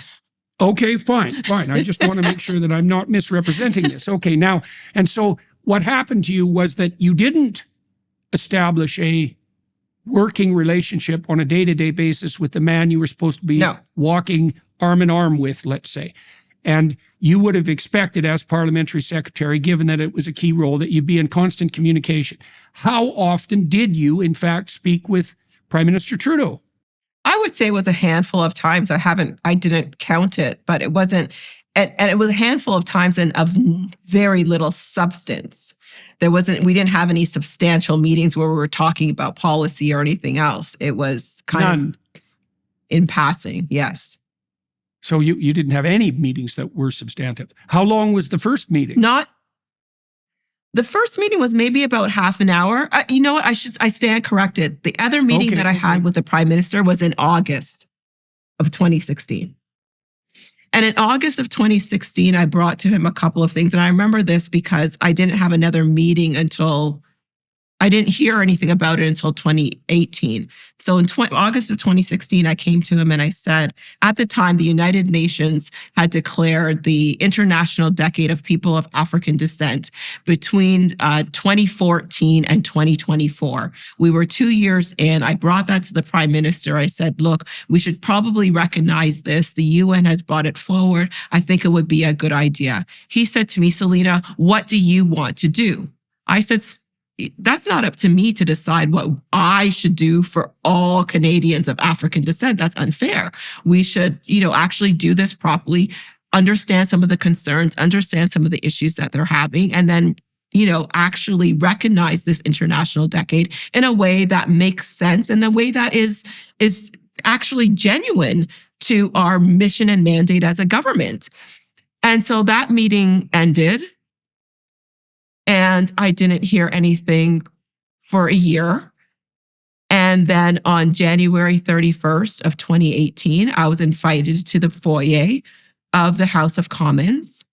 Okay, fine. I just want to make sure that I'm not misrepresenting this. Okay, now, and so what happened to you was that you didn't establish a working relationship on a day-to-day basis with the man you were supposed to be walking arm in arm with, let's say. And you would have expected as parliamentary secretary, given that it was a key role, that you'd be in constant communication. How often did you, in fact, speak with Prime Minister Trudeau? I would say it was a handful of times. I didn't count it, but it wasn't, and it was a handful of times and of very little substance. We didn't have any substantial meetings where we were talking about policy or anything else. It was kind of in passing, yes. So you didn't have any meetings that were substantive. How long was the first meeting? The first meeting was maybe about half an hour. You know what? I stand corrected. The other meeting that I had with the Prime Minister was in August of 2016. And in August of 2016, I brought to him a couple of things. And I remember this because I didn't have another meeting I didn't hear anything about it until 2018. So in August of 2016, I came to him and I said, at the time, the United Nations had declared the International Decade of People of African Descent between 2014 and 2024. We were 2 years in. I brought that to the Prime Minister. I said, look, we should probably recognize this. The UN has brought it forward. I think it would be a good idea. He said to me, Celina, what do you want to do? I said, that's not up to me to decide what I should do for all Canadians of African descent. That's unfair. We should, actually do this properly, understand some of the concerns, understand some of the issues that they're having, and then, actually recognize this international decade in a way that makes sense and the way that is actually genuine to our mission and mandate as a government. And so that meeting ended. And I didn't hear anything for a year. And then on January 31st of 2018, I was invited to the foyer of the House of Commons.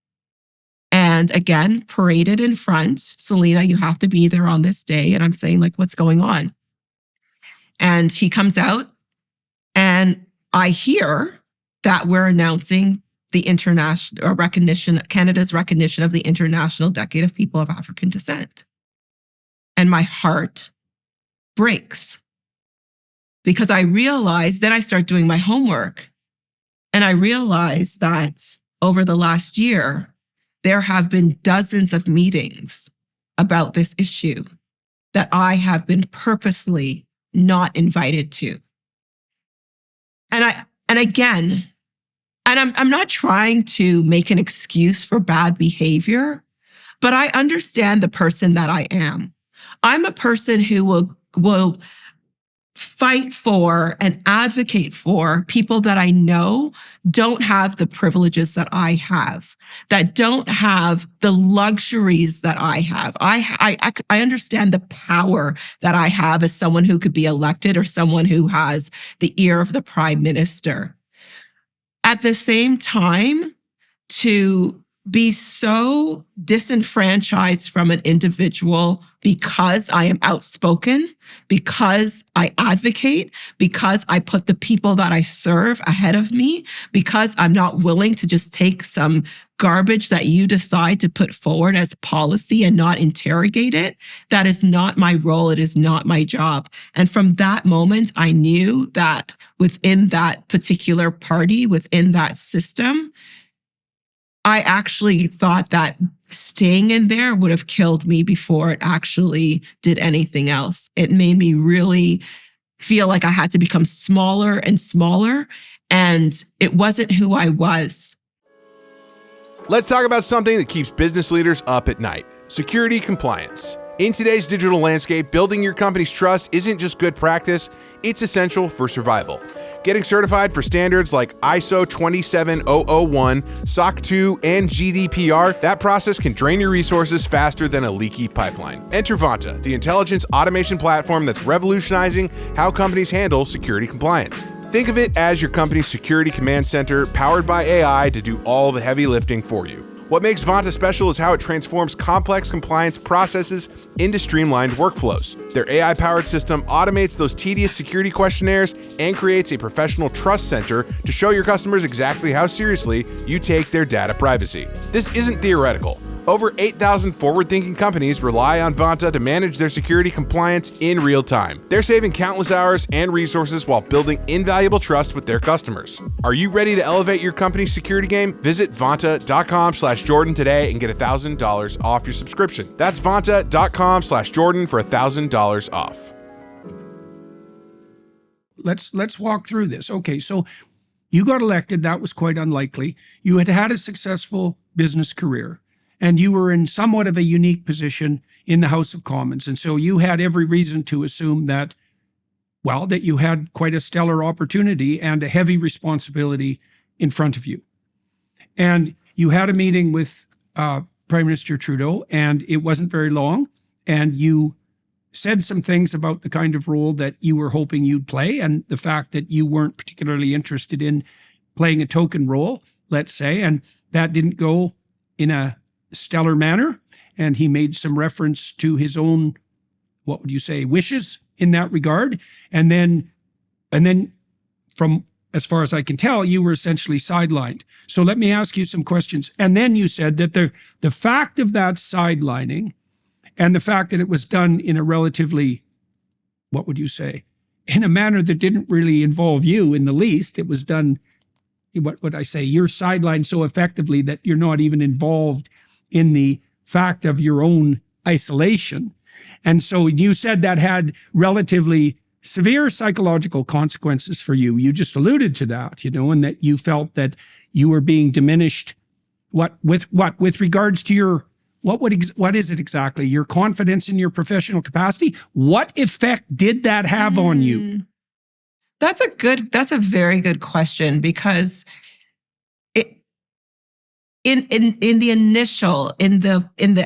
And again, paraded in front. Celina, you have to be there on this day. And I'm saying, what's going on? And he comes out and I hear that we're announcing the Canada's recognition of the International Decade of People of African Descent. And my heart breaks because I realized, then I start doing my homework. And I realized that over the last year, there have been dozens of meetings about this issue that I have been purposely not invited to. And I'm not trying to make an excuse for bad behavior, but I understand the person that I am. I'm a person who will fight for and advocate for people that I know don't have the privileges that I have, that don't have the luxuries that I have. I understand the power that I have as someone who could be elected or someone who has the ear of the Prime Minister. At the same time, to be so disenfranchised from an individual because I am outspoken, because I advocate, because I put the people that I serve ahead of me, because I'm not willing to just take some garbage that you decide to put forward as policy and not interrogate it, that is not my role. It is not my job. And from that moment, I knew that within that particular party, within that system, I actually thought that staying in there would have killed me before it actually did anything else. It made me really feel like I had to become smaller and smaller, and it wasn't who I was. Let's talk about something that keeps business leaders up at night: security compliance. In today's digital landscape, building your company's trust isn't just good practice, it's essential for survival. Getting certified for standards like ISO 27001, SOC 2, and GDPR, that process can drain your resources faster than a leaky pipeline. Enter Vanta, the intelligence automation platform that's revolutionizing how companies handle security compliance. Think of it as your company's security command center, powered by AI to do all the heavy lifting for you. What makes Vanta special is how it transforms complex compliance processes into streamlined workflows. Their AI-powered system automates those tedious security questionnaires and creates a professional trust center to show your customers exactly how seriously you take their data privacy. This isn't theoretical. Over 8,000 forward-thinking companies rely on Vanta to manage their security compliance in real time. They're saving countless hours and resources while building invaluable trust with their customers. Are you ready to elevate your company's security game? Visit Vanta.com/Jordan today and get $1,000 off your subscription. That's Vanta.com/Jordan for $1,000 off. Let's walk through this. Okay, so you got elected. That was quite unlikely. You had had a successful business career, and you were in somewhat of a unique position in the House of Commons. And so you had every reason to assume that, well, that you had quite a stellar opportunity and a heavy responsibility in front of you. And you had a meeting with Prime Minister Trudeau, and it wasn't very long. And you said some things about the kind of role that you were hoping you'd play, and the fact that you weren't particularly interested in playing a token role, let's say, and that didn't go in a stellar manner. And he made some reference to his own, what would you say, wishes in that regard. And then from, as far as I can tell, you were essentially sidelined. So let me ask you some questions. And then you said that the fact of that sidelining and the fact that it was done in a relatively, what would you say, in a manner that didn't really involve you in the least. It was done, what would I say, you're sidelined so effectively that you're not even involved in the fact of your own isolation. And so you said that had relatively severe psychological consequences for you. You just alluded to that, and that you felt that you were being diminished. With regards to your, what is it exactly? Your confidence in your professional capacity? What effect did that have on you? That's a very good question, because in the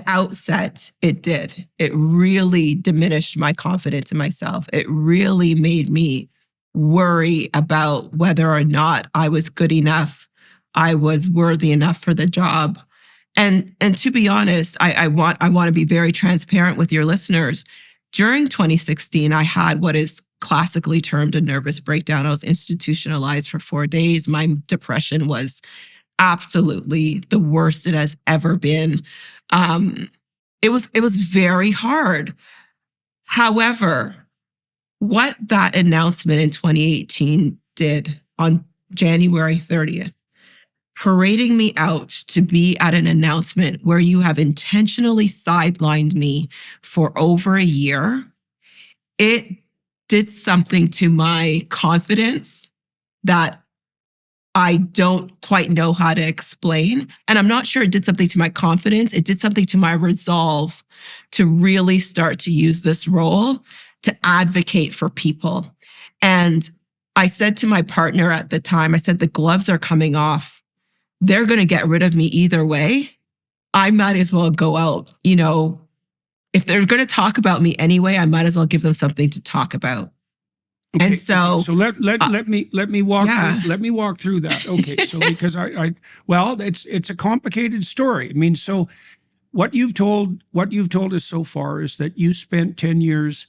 outset, it did. It really diminished my confidence in myself. It really made me worry about whether or not I was good enough, I was worthy enough for the job. And to be honest, I want to be very transparent with your listeners. During 2016, I had what is classically termed a nervous breakdown. I was institutionalized for 4 days. My depression was absolutely the worst it has ever been. It was very hard. However, what that announcement in 2018 did on January 30th, parading me out to be at an announcement where you have intentionally sidelined me for over a year, it did something to my confidence that I don't quite know how to explain. And I'm not sure it did something to my confidence. It did something to my resolve to really start to use this role to advocate for people. And I said to my partner at the time, I said, the gloves are coming off. They're going to get rid of me either way. I might as well go out. If they're going to talk about me anyway, I might as well give them something to talk about. Okay, and so let me walk through that. Okay, so because it's a complicated story. I mean, so what you've told us so far is that you spent 10 years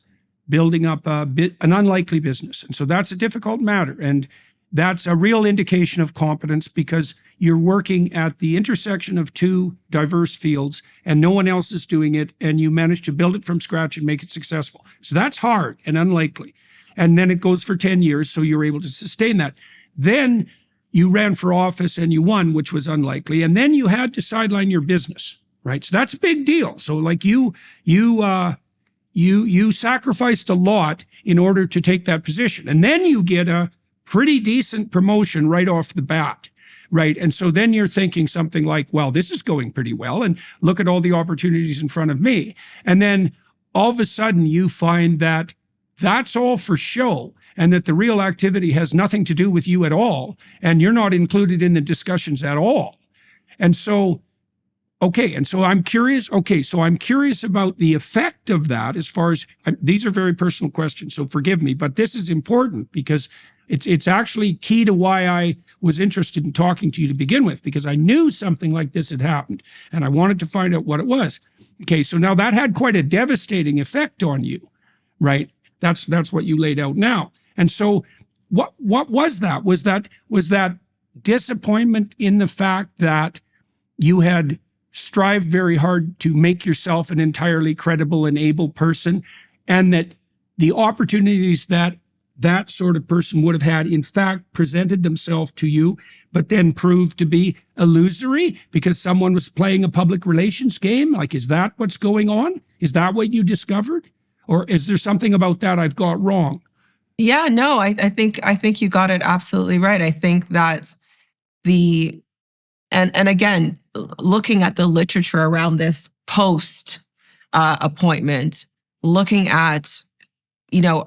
building up an unlikely business, and so that's a difficult matter, and that's a real indication of competence because you're working at the intersection of two diverse fields and no one else is doing it, and you managed to build it from scratch and make it successful. So that's hard and unlikely. And then it goes for 10 years, so you're able to sustain that. Then you ran for office and you won, which was unlikely. And then you had to sideline your business, right? So that's a big deal. So like you sacrificed a lot in order to take that position. And then you get a pretty decent promotion right off the bat, right? And so then you're thinking something like, well, this is going pretty well, and look at all the opportunities in front of me. And then all of a sudden you find that that's all for show, and that the real activity has nothing to do with you at all, and you're not included in the discussions at all. And so, I'm curious about the effect of that as far as, these are very personal questions, so forgive me, but this is important because it's actually key to why I was interested in talking to you to begin with, because I knew something like this had happened, and I wanted to find out what it was. Okay, so now that had quite a devastating effect on you, right? That's what you laid out now. And so what was that? Was that disappointment in the fact that you had strive very hard to make yourself an entirely credible and able person, and that the opportunities that that sort of person would have had, in fact, presented themselves to you, but then proved to be illusory because someone was playing a public relations game? Like, is that what's going on? Is that what you discovered? Or is there something about that I've got wrong? Yeah, no, I think you got it absolutely right. I think that and again, looking at the literature around this post appointment, looking at,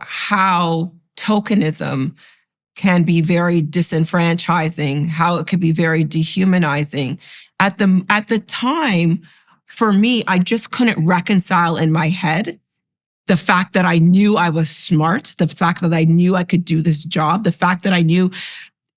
how tokenism can be very disenfranchising, how it could be very dehumanizing. At the time, for me, I just couldn't reconcile in my head the fact that I knew I was smart, the fact that I knew I could do this job, the fact that I knew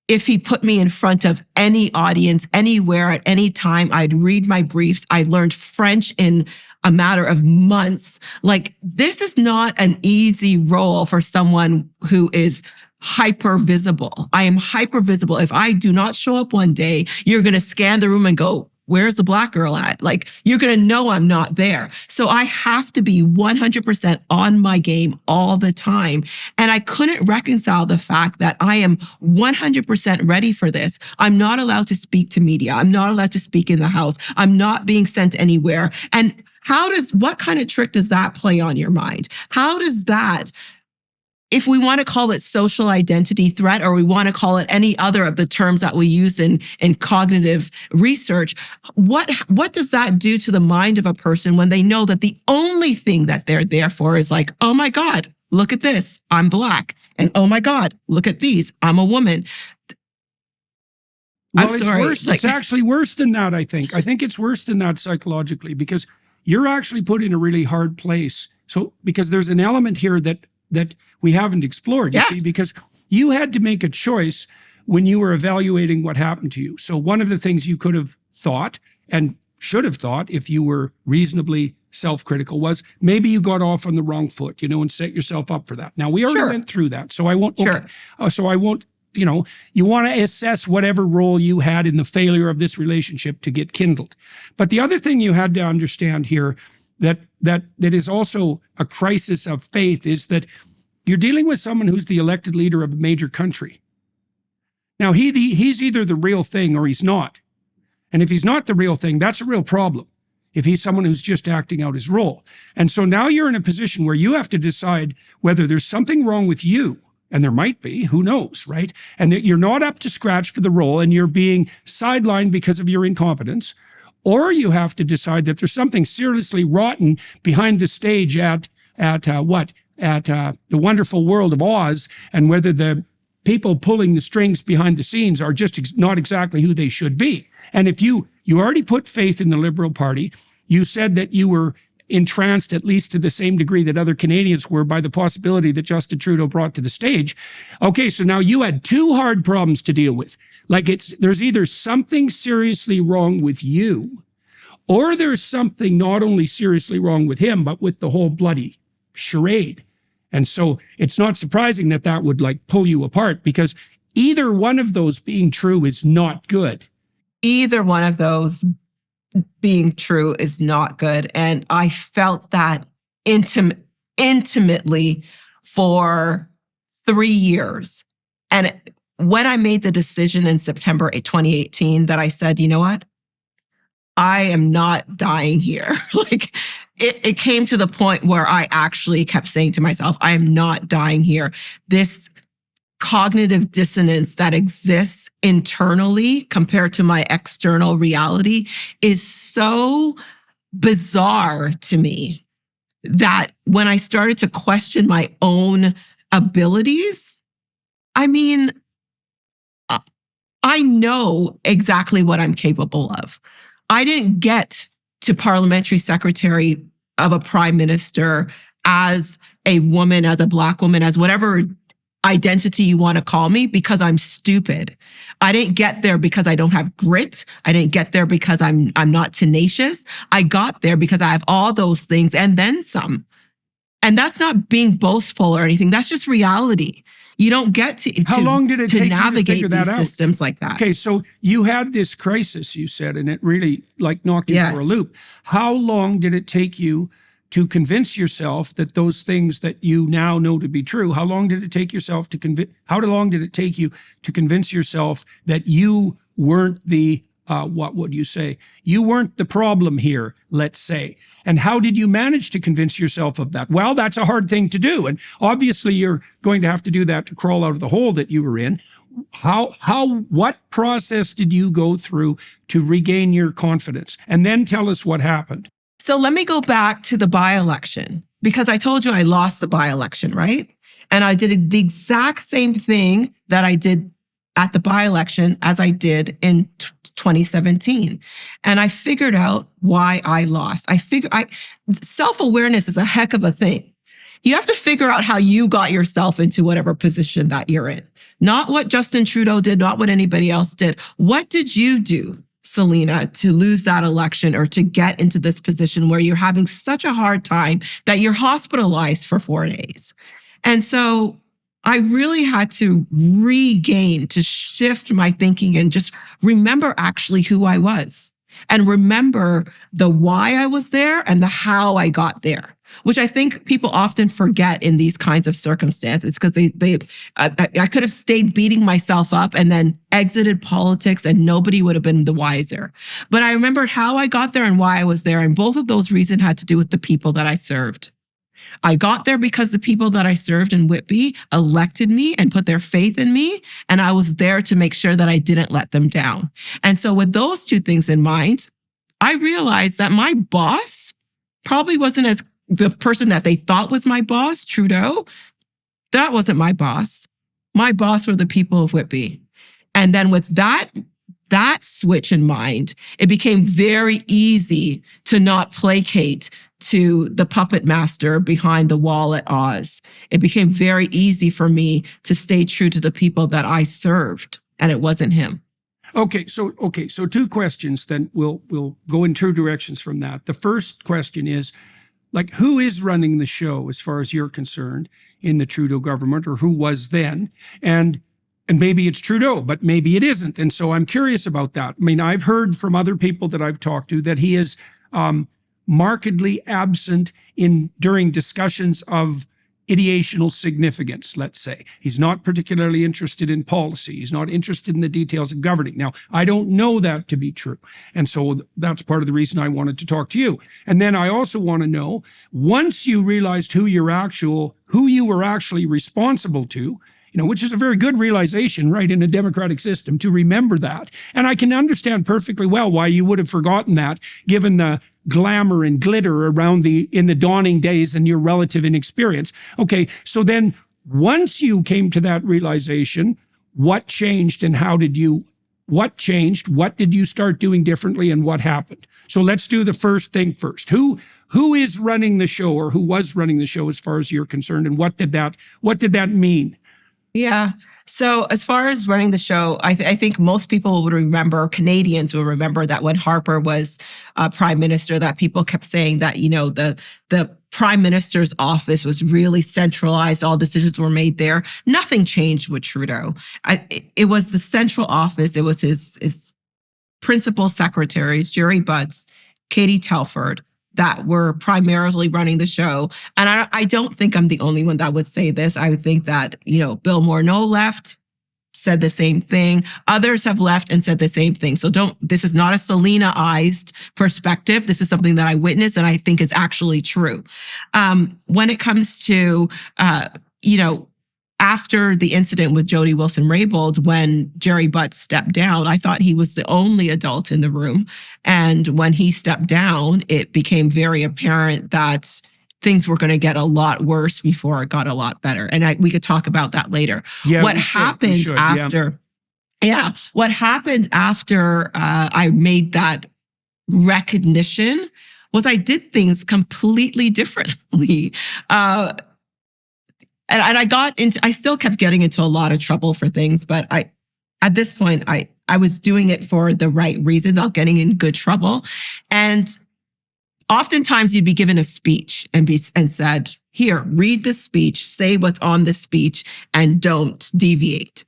if he put me in front of any audience, anywhere, at any time, I'd read my briefs. I learned French in a matter of months. Like, this is not an easy role for someone who is hyper visible. I am hyper visible. If I do not show up one day, you're going to scan the room and go, where's the Black girl at? Like, you're going to know I'm not there. So I have to be 100% on my game all the time. And I couldn't reconcile the fact that I am 100% ready for this. I'm not allowed to speak to media. I'm not allowed to speak in the House. I'm not being sent anywhere. And what kind of trick does that play on your mind? How does that, if we want to call it social identity threat, or we want to call it any other of the terms that we use in cognitive research, what does that do to the mind of a person when they know that the only thing that they're there for is like, oh my God, look at this, I'm Black. And oh my God, look at these, I'm a woman. Well, I'm sorry. It's actually worse than that, I think. I think it's worse than that psychologically, because you're actually put in a really hard place. So, because there's an element here that we haven't explored, you see, because you had to make a choice when you were evaluating what happened to you. So one of the things you could have thought and should have thought, if you were reasonably self-critical, was maybe you got off on the wrong foot, and set yourself up for that. Now, we already went through that, so I won't, so I won't, you want to assess whatever role you had in the failure of this relationship to get kindled. But the other thing you had to understand here that is also a crisis of faith is that you're dealing with someone who's the elected leader of a major country. Now, he's either the real thing or he's not. And if he's not the real thing, that's a real problem, if he's someone who's just acting out his role. And so now you're in a position where you have to decide whether there's something wrong with you, and there might be, who knows, right? And that you're not up to scratch for the role and you're being sidelined because of your incompetence. Or you have to decide that there's something seriously rotten behind the stage at the wonderful world of Oz, and whether the people pulling the strings behind the scenes are just not exactly who they should be. And if you already put faith in the Liberal Party, you said that you were entranced, at least to the same degree that other Canadians were, by the possibility that Justin Trudeau brought to the stage. Okay, so now you had two hard problems to deal with. Like, there's either something seriously wrong with you, or there's something not only seriously wrong with him, but with the whole bloody charade. And so it's not surprising that would pull you apart, because either one of those being true is not good. Either one of those being true is not good. And I felt that intimately for 3 years. And when I made the decision in September 2018 that I said, you know what? I am not dying here. It came to the point where I actually kept saying to myself, I am not dying here. This cognitive dissonance that exists internally compared to my external reality is so bizarre to me that when I started to question my own abilities, I mean, I know exactly what I'm capable of. I didn't get to Parliamentary Secretary of a Prime Minister as a woman, as a Black woman, as whatever identity you want to call me, because I'm stupid. I didn't get there because I don't have grit. I didn't get there because I'm not tenacious. I got there because I have all those things and then some. And that's not being boastful or anything. That's just reality. You don't get to How long did it take you to navigate figure that these out? systems like that. Okay, so you had this crisis, you said, and it really like knocked you for a loop. How long did it take you to convince yourself that those things that you now know to be true? How long did it take yourself to How long did it take you to convince yourself that you weren't the what would you say? You weren't the problem here, let's say. And how did you manage to convince yourself of that? Well, that's a hard thing to do. And obviously you're going to have to do that to crawl out of the hole that you were in. What process did you go through to regain your confidence? And then tell us what happened. So let me go back to the by-election, because I told you I lost the by-election, right? And I did the exact same thing that I did at the by-election as I did in 2017. And I figured out why I lost. Self-awareness is a heck of a thing. You have to figure out how you got yourself into whatever position that you're in. Not what Justin Trudeau did, not what anybody else did. What did you do, Celina, to lose that election or to get into this position where you're having such a hard time that you're hospitalized for 4 days? And so I really had to to shift my thinking and just remember actually who I was and remember the why I was there and the how I got there, which I think people often forget in these kinds of circumstances, because I could have stayed beating myself up and then exited politics and nobody would have been the wiser. But I remembered how I got there and why I was there. And both of those reasons had to do with the people that I served. I got there because the people that I served in Whitby elected me and put their faith in me, and I was there to make sure that I didn't let them down. And so with those two things in mind, I realized that my boss probably wasn't as the person that they thought was my boss, Trudeau. That wasn't my boss. My boss were the people of Whitby. And then with that switch in mind, it became very easy to not placate to the puppet master behind the wall at Oz. It became very easy for me to stay true to the people that I served, and it wasn't him. Okay, so two questions, then we'll go in two directions from that. The first question is, like, who is running the show as far as you're concerned in the Trudeau government, or who was then? And maybe it's Trudeau, but maybe it isn't. And so I'm curious about that. I mean, I've heard from other people that I've talked to that he is markedly absent during discussions of ideational significance, let's say. He's not particularly interested in policy. He's not interested in the details of governing. Now, I don't know that to be true. And so that's part of the reason I wanted to talk to you. And then I also want to know, once you realized who you were actually responsible to, which is a very good realization, right, in a democratic system, to remember that. And I can understand perfectly well why you would have forgotten that, given the glamour and glitter in the dawning days and your relative inexperience. Okay, so then once you came to that realization, what changed and what changed? What did you start doing differently and what happened? So let's do the first thing first. Who is running the show, or who was running the show as far as you're concerned, and what did that mean? Yeah. So as far as running the show, I think most people would remember, Canadians will remember that when Harper was prime minister, that people kept saying that, the prime minister's office was really centralized. All decisions were made there. Nothing changed with Trudeau. It was the central office. It was his principal secretaries, Jerry Butts, Katie Telford, that were primarily running the show. And I don't think I'm the only one that would say this. I would think that, Bill Morneau left, said the same thing. Others have left and said the same thing. So this is not a Celina-ized perspective. This is something that I witnessed and I think is actually true. When it comes to, after the incident with Jody Wilson-Raybould, when Jerry Butts stepped down, I thought he was the only adult in the room. And when he stepped down, it became very apparent that things were going to get a lot worse before it got a lot better. And we could talk about that later. Yeah, what happened after I made that recognition was I did things completely differently. And I still kept getting into a lot of trouble for things, but at this point, I was doing it for the right reasons. I was getting in good trouble. And oftentimes you'd be given a speech and said, here, read the speech, say what's on the speech, and don't deviate.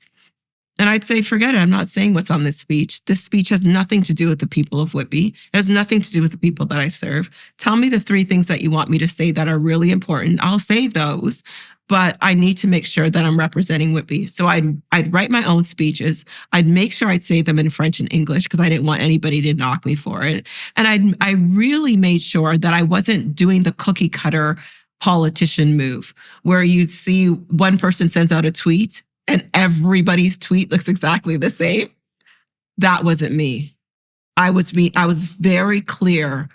And I'd say, forget it. I'm not saying what's on this speech. This speech has nothing to do with the people of Whitby. It has nothing to do with the people that I serve. Tell me the 3 things that you want me to say that are really important. I'll say those, but I need to make sure that I'm representing Whitby. So I'd write my own speeches. I'd make sure I'd say them in French and English because I didn't want anybody to knock me for it. And I really made sure that I wasn't doing the cookie cutter politician move where you'd see one person sends out a tweet and everybody's tweet looks exactly the same. That wasn't me. I was very clear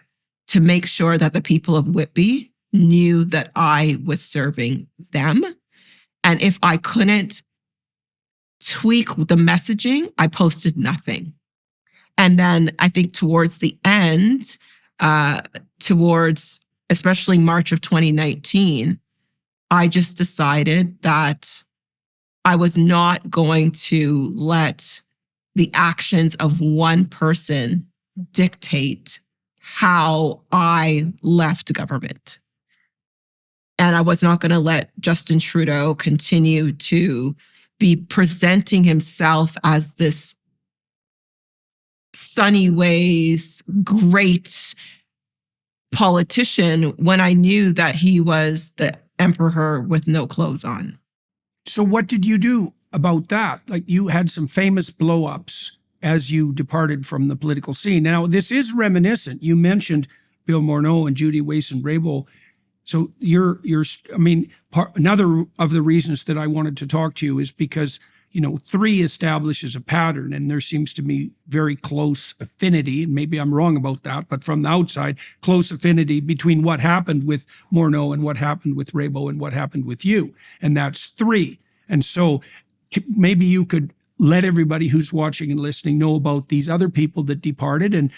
to make sure that the people of Whitby knew that I was serving them. And if I couldn't tweak the messaging, I posted nothing. And then I think towards the end, towards especially March of 2019, I just decided that I was not going to let the actions of one person dictate how I left government. And I was not going to let Justin Trudeau continue to be presenting himself as this sunny ways, great politician when I knew that he was the emperor with no clothes on. So what did you do about that? Like, you had some famous blow-ups as you departed from the political scene. Now, this is reminiscent. You mentioned Bill Morneau and Jody Wilson-Raybould. So another of the reasons that I wanted to talk to you is because, 3 establishes a pattern, and there seems to be very close affinity. And maybe I'm wrong about that, but from the outside, close affinity between what happened with Morneau and what happened with Raybould and what happened with you. And that's 3. And so maybe you could let everybody who's watching and listening know about these other people that departed and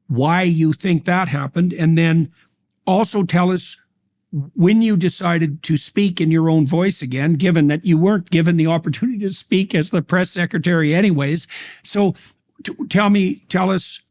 why you think that happened. And then also tell us when you decided to speak in your own voice again, given that you weren't given the opportunity to speak as the press secretary anyways. So tell us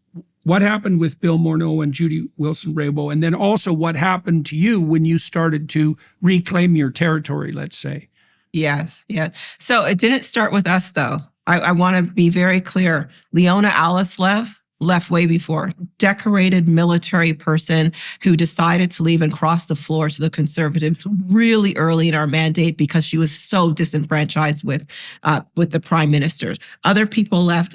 what happened with Bill Morneau and Jody Wilson-Raybould, and then also what happened to you when you started to reclaim your territory, let's say. Yes. Yeah. So it didn't start with us, though. I want to be very clear. Leona Alislev left way before. Decorated military person who decided to leave and cross the floor to the Conservatives really early in our mandate because she was so disenfranchised with the prime ministers. Other people left.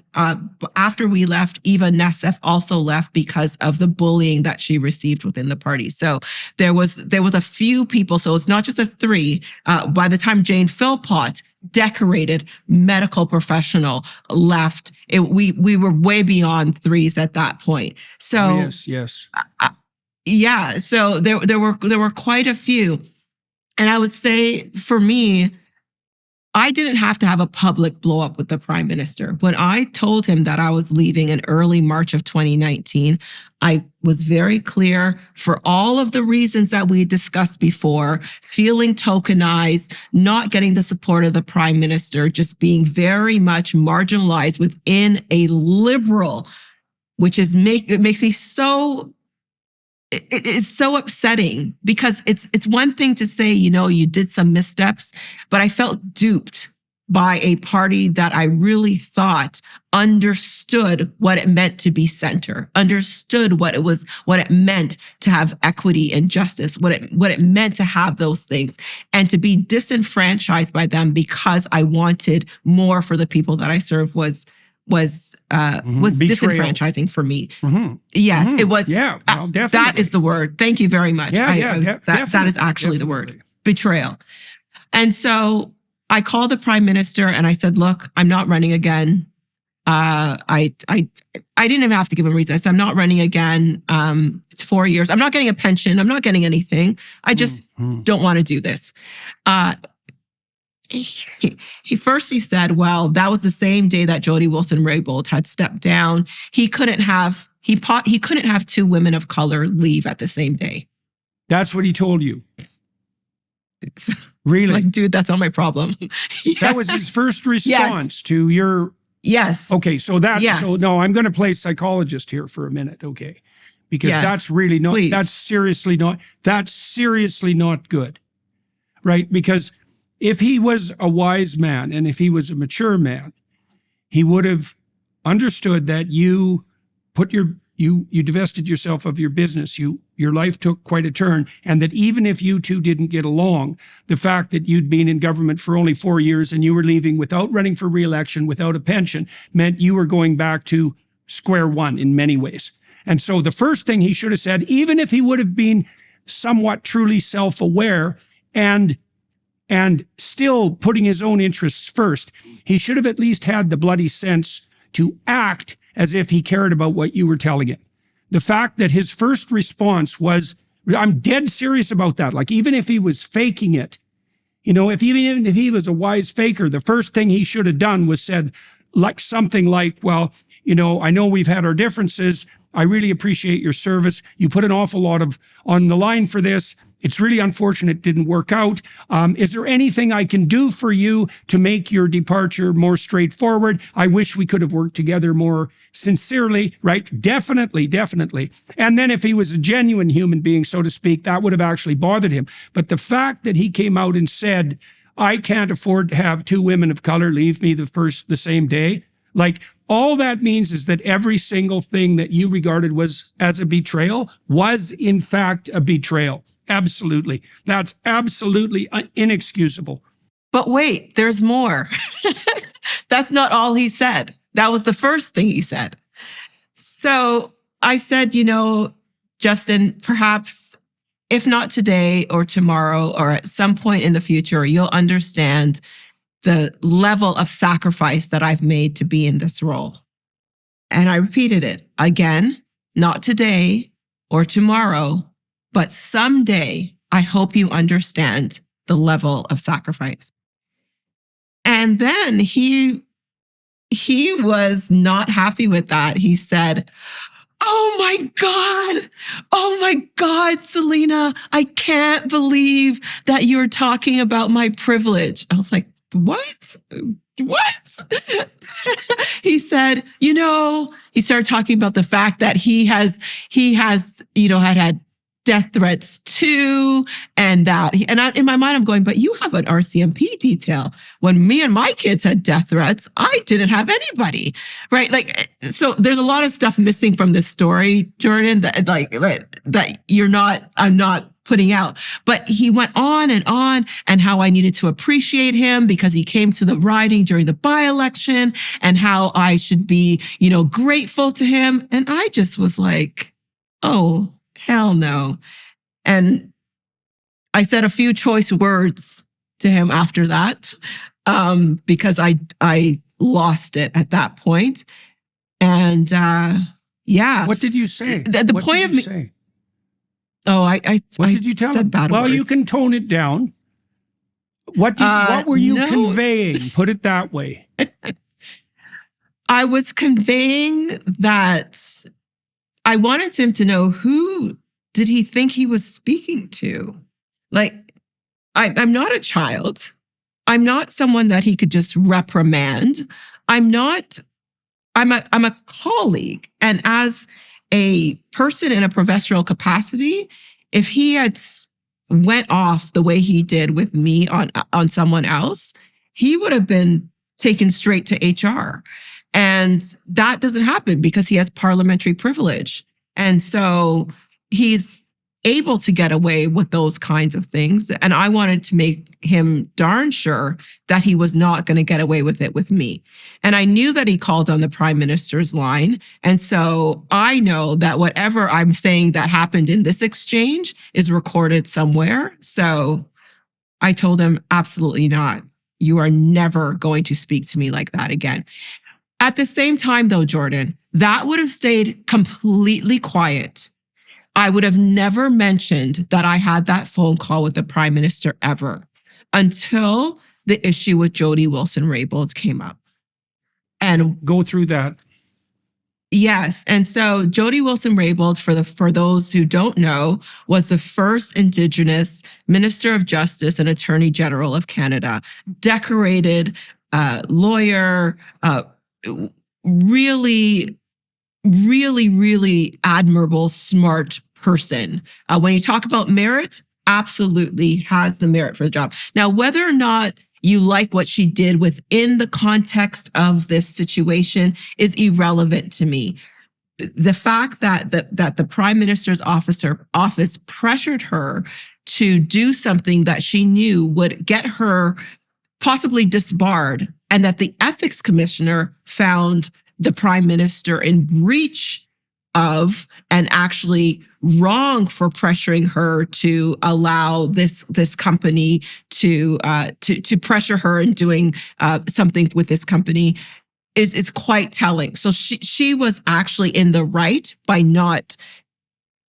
After we left, Eva Nessef also left because of the bullying that she received within the party. So there was a few people. So it's not just a 3. By the time Jane Philpott, decorated medical professional, left, we were way beyond 3s at that point. So yes. Yeah. So there were quite a few, and I would say for me, I didn't have to have a public blow up with the prime minister. When I told him that I was leaving in early March of 2019, I was very clear for all of the reasons that we discussed before, feeling tokenized, not getting the support of the prime minister, just being very much marginalized within a liberal, which is it makes me so. It is so upsetting because it's one thing to say, you did some missteps, but I felt duped by a party that I really thought understood what it meant to be center, understood what it meant to have equity and justice, what it meant to have those things, and to be disenfranchised by them because I wanted more for the people that I serve was disenfranchising for me. Mm-hmm. Yes, it was. Yeah, well, definitely. That is the word. Thank you very much. That is actually the word. Betrayal. And so I called the prime minister and I said, look, I'm not running again. I didn't even have to give him a reason. I said, I'm not running again. It's 4 years. I'm not getting a pension. I'm not getting anything. I just don't want to do this. He said, well, that was the same day that Jody Wilson-Raybould had stepped down. He couldn't have 2 women of color leave at the same day. That's what he told you. It's really? Like, dude, that's not my problem. Yeah. That was his first response to your... Yes. Okay, so no, I'm going to play psychologist here for a minute, okay? Because that's really not, that's seriously not good. right? Because if he was a wise man and if he was a mature man, he would have understood that you divested yourself of your business. Your life took quite a turn, and that even if you two didn't get along, the fact that you'd been in government for only 4 years and you were leaving without running for re-election, without a pension, meant you were going back to square one in many ways. And so the first thing he should have said, even if he would have been somewhat truly self-aware and still putting his own interests first, he should have at least had the bloody sense to act as if he cared about what you were telling him. The fact that his first response was, I'm dead serious about that. Like, even if he was faking it, if he was a wise faker, the first thing he should have done was said like something like, well, I know we've had our differences. I really appreciate your service. You put an awful lot on the line for this. It's really unfortunate it didn't work out. Is there anything I can do for you to make your departure more straightforward? I wish we could have worked together more sincerely, right? Definitely. And then if he was a genuine human being, so to speak, that would have actually bothered him. But the fact that he came out and said, I can't afford to have 2 women of color leave me the same day, like, all that means is that every single thing that you regarded as a betrayal was in fact a betrayal. Absolutely. That's absolutely inexcusable. But wait, there's more. That's not all he said. That was the first thing he said. So I said, Justin, perhaps if not today or tomorrow or at some point in the future, you'll understand the level of sacrifice that I've made to be in this role. And I repeated it again, not today or tomorrow, but someday I hope you understand the level of sacrifice. And then he was not happy with that. He said, oh my God, Celina, I can't believe that you're talking about my privilege. I was like, what? He said, he started talking about the fact that he has, had death threats too. And in my mind, I'm going, but you have an RCMP detail. When me and my kids had death threats, I didn't have anybody, right? Like, so there's a lot of stuff missing from this story, Jordan, that I'm not putting out. But he went on and how I needed to appreciate him because he came to the riding during the by-election and how I should be, grateful to him. And I just was like, oh, hell no. And I said a few choice words to him after that because I lost it at that point. And yeah. What did you say? The what point did of you me. say? Oh, What did you tell him? Bad well, words. you can tone it down. What were you conveying? Put it that way. I was conveying that I wanted him to know who did he think he was speaking to. Like, I'm not a child. I'm not someone that he could just reprimand. I'm a colleague. And as a person in a professional capacity, if he had went off the way he did with me on someone else, he would have been taken straight to HR. And that doesn't happen because he has parliamentary privilege. And so he's able to get away with those kinds of things. And I wanted to make him darn sure that he was not going to get away with it with me. And I knew that he called on the Prime Minister's line. And so I know that whatever I'm saying that happened in this exchange is recorded somewhere. So I told him, absolutely not. You are never going to speak to me like that again. At the same time, though, Jordan, that would have stayed completely quiet. I would have never mentioned that I had that phone call with the Prime Minister ever until the issue with Jody Wilson-Raybould came up. And go through that. Yes. And so Jody Wilson-Raybould, for those who don't know, was the first Indigenous Minister of Justice and Attorney General of Canada, decorated lawyer, really admirable, smart person. When you talk about merit, absolutely has the merit for the job. Now, whether or not you like what she did within the context of this situation is irrelevant to me. The fact that the Prime Minister's office pressured her to do something that she knew would get her possibly disbarred, and that the ethics commissioner found the Prime Minister in breach of and actually wrong for pressuring her to allow this company to pressure her in doing something with this company is quite telling. So she was actually in the right by not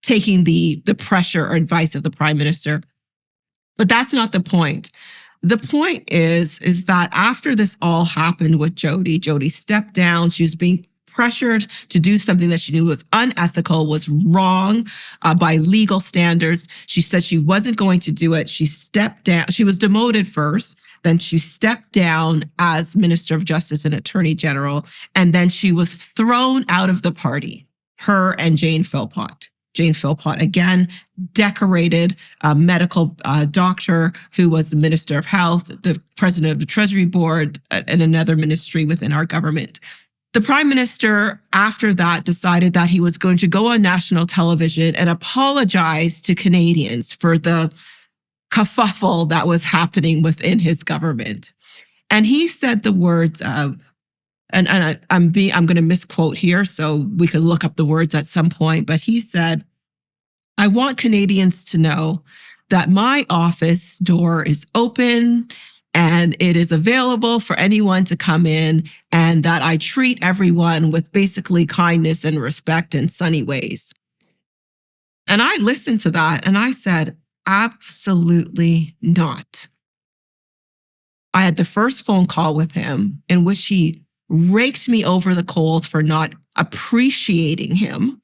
taking the pressure or advice of the Prime Minister. But that's not the point. The point is that after this all happened with Jody stepped down. She was being pressured to do something that she knew was unethical, was wrong by legal standards. She said she wasn't going to do it. She stepped down. She was demoted first. Then she stepped down as Minister of Justice and Attorney General. And then she was thrown out of the party, her and Jane Philpott. Jane Philpott, again, decorated medical doctor who was the Minister of Health, the President of the Treasury Board, and another ministry within our government. The Prime Minister, after that, decided that he was going to go on national television and apologize to Canadians for the kerfuffle that was happening within his government. And he said the words of, and I'm going to misquote here, so we could look up the words at some point, but he said, "I want Canadians to know that my office door is open and it is available for anyone to come in, and that I treat everyone with basically kindness and respect and sunny ways." And I listened to that and I said, absolutely not. I had the first phone call with him in which he raked me over the coals for not appreciating him,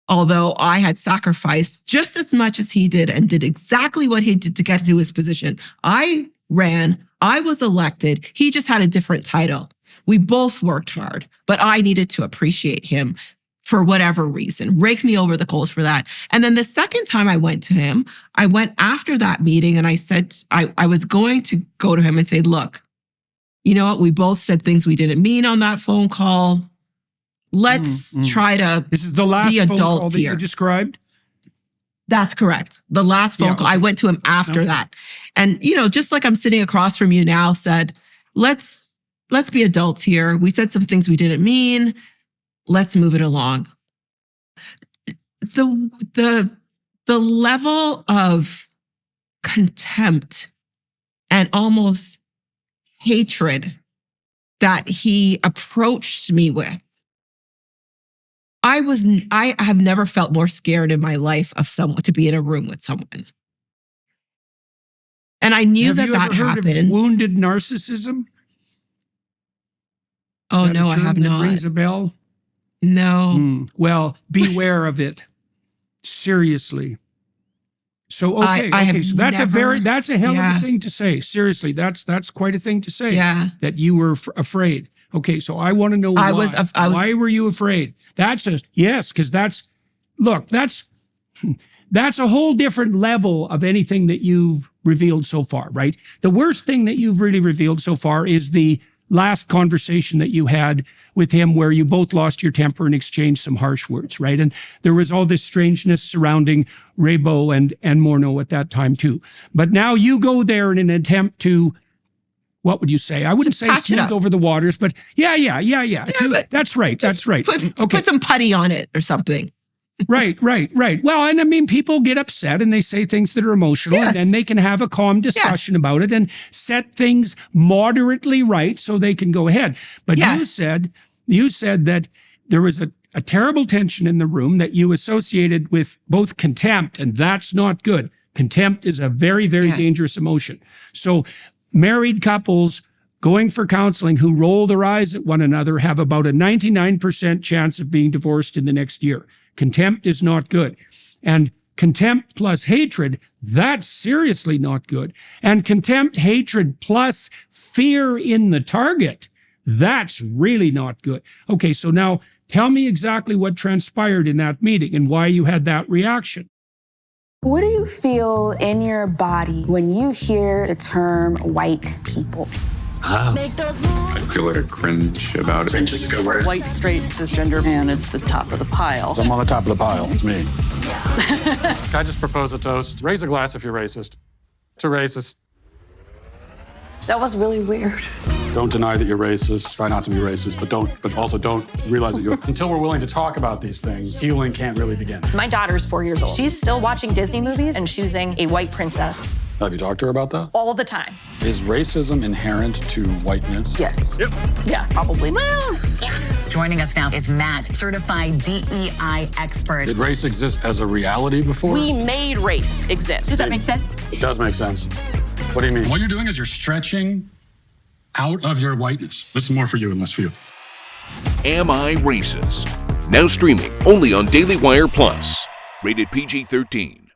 although I had sacrificed just as much as he did and did exactly what he did to get to his position. I ran, I was elected, he just had a different title. We both worked hard, but I needed to appreciate him for whatever reason, rake me over the coals for that. And then the second time I went to him, I went after that meeting and I said, I was going to go to him and say, look, you know what? We both said things we didn't mean on that phone call. Let's try to This is the last be phone adults call that here. you described? That's correct. The last phone call, I went to him after that. And, you know, just like I'm sitting across from you now, said, let's be adults here. We said some things we didn't mean. Let's move it along. The level of contempt and almost hatred that he approached me with, I have never felt more scared in my life of someone to be in a room with someone. And I knew Have that you ever heard happened. of wounded narcissism? Oh, Is that no, a I term have that not. Rings a bell? No. Well, beware of it. Seriously. So okay, I have so that's that's a hell of yeah. a thing to say. Seriously, that's quite a thing to say. Yeah. That you were afraid. Okay, so I want to know why. Why were you afraid? Yes, because that's a whole different level of anything that you've revealed so far, right? The worst thing that you've really revealed so far is the last conversation that you had with him where you both lost your temper and exchanged some harsh words, right? And there was all this strangeness surrounding Raybould and Morneau at that time too. But now you go there in an attempt to, what would you say? I wouldn't say smooth over the waters, but yeah. That's right. Put some putty on it or something. Right. Well, and I mean, people get upset and they say things that are emotional, and then they can have a calm discussion about it and set things moderately right so they can go ahead. But you said that there was a terrible tension in the room that you associated with both contempt, and that's not good. Contempt is a very, very dangerous emotion. So married couples going for counseling who roll their eyes at one another have about a 99% chance of being divorced in the next year. Contempt is not good. And contempt plus hatred, that's seriously not good. And contempt, hatred plus fear in the target, that's really not good. Okay, so now tell me exactly what transpired in that meeting and why you had that reaction. What do you feel in your body when you hear the term white people? I feel like a cringe about it. Cringe is a good word. White, straight, cisgender man is the top of the pile. So I'm on the top of the pile. It's me. Can I just propose a toast? Raise a glass if you're racist. To racist. That was really weird. Don't deny that you're racist. Try not to be racist, but also don't realize that you're. Until we're willing to talk about these things, healing can't really begin. My daughter's 4 years old. She's still watching Disney movies and choosing a white princess Have you talked to her about that? all the time. Is racism inherent to whiteness? Yes. Yeah, probably. Joining us now is Matt, certified DEI expert. Did race exist as a reality before? We made race exist. Does that make sense? It does make sense. What do you mean? What you're doing is you're stretching out of your whiteness. This is more for you and less for you. Am I Racist? Now streaming only on Daily Wire Plus. Rated PG-13.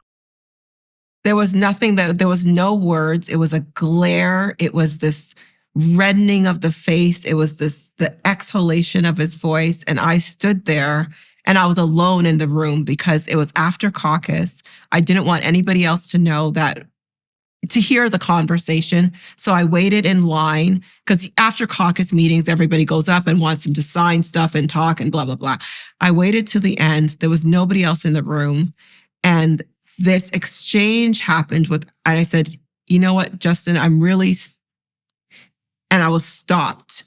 There was there was no words. It was a glare. It was this reddening of the face. It was the exhalation of his voice. And I stood there and I was alone in the room because it was after caucus. I didn't want anybody else to hear the conversation. So I waited in line because after caucus meetings, everybody goes up and wants him to sign stuff and talk and blah, blah, blah. I waited till the end. There was nobody else in the room. And this exchange happened and I said, you know what, Justin, and I was stopped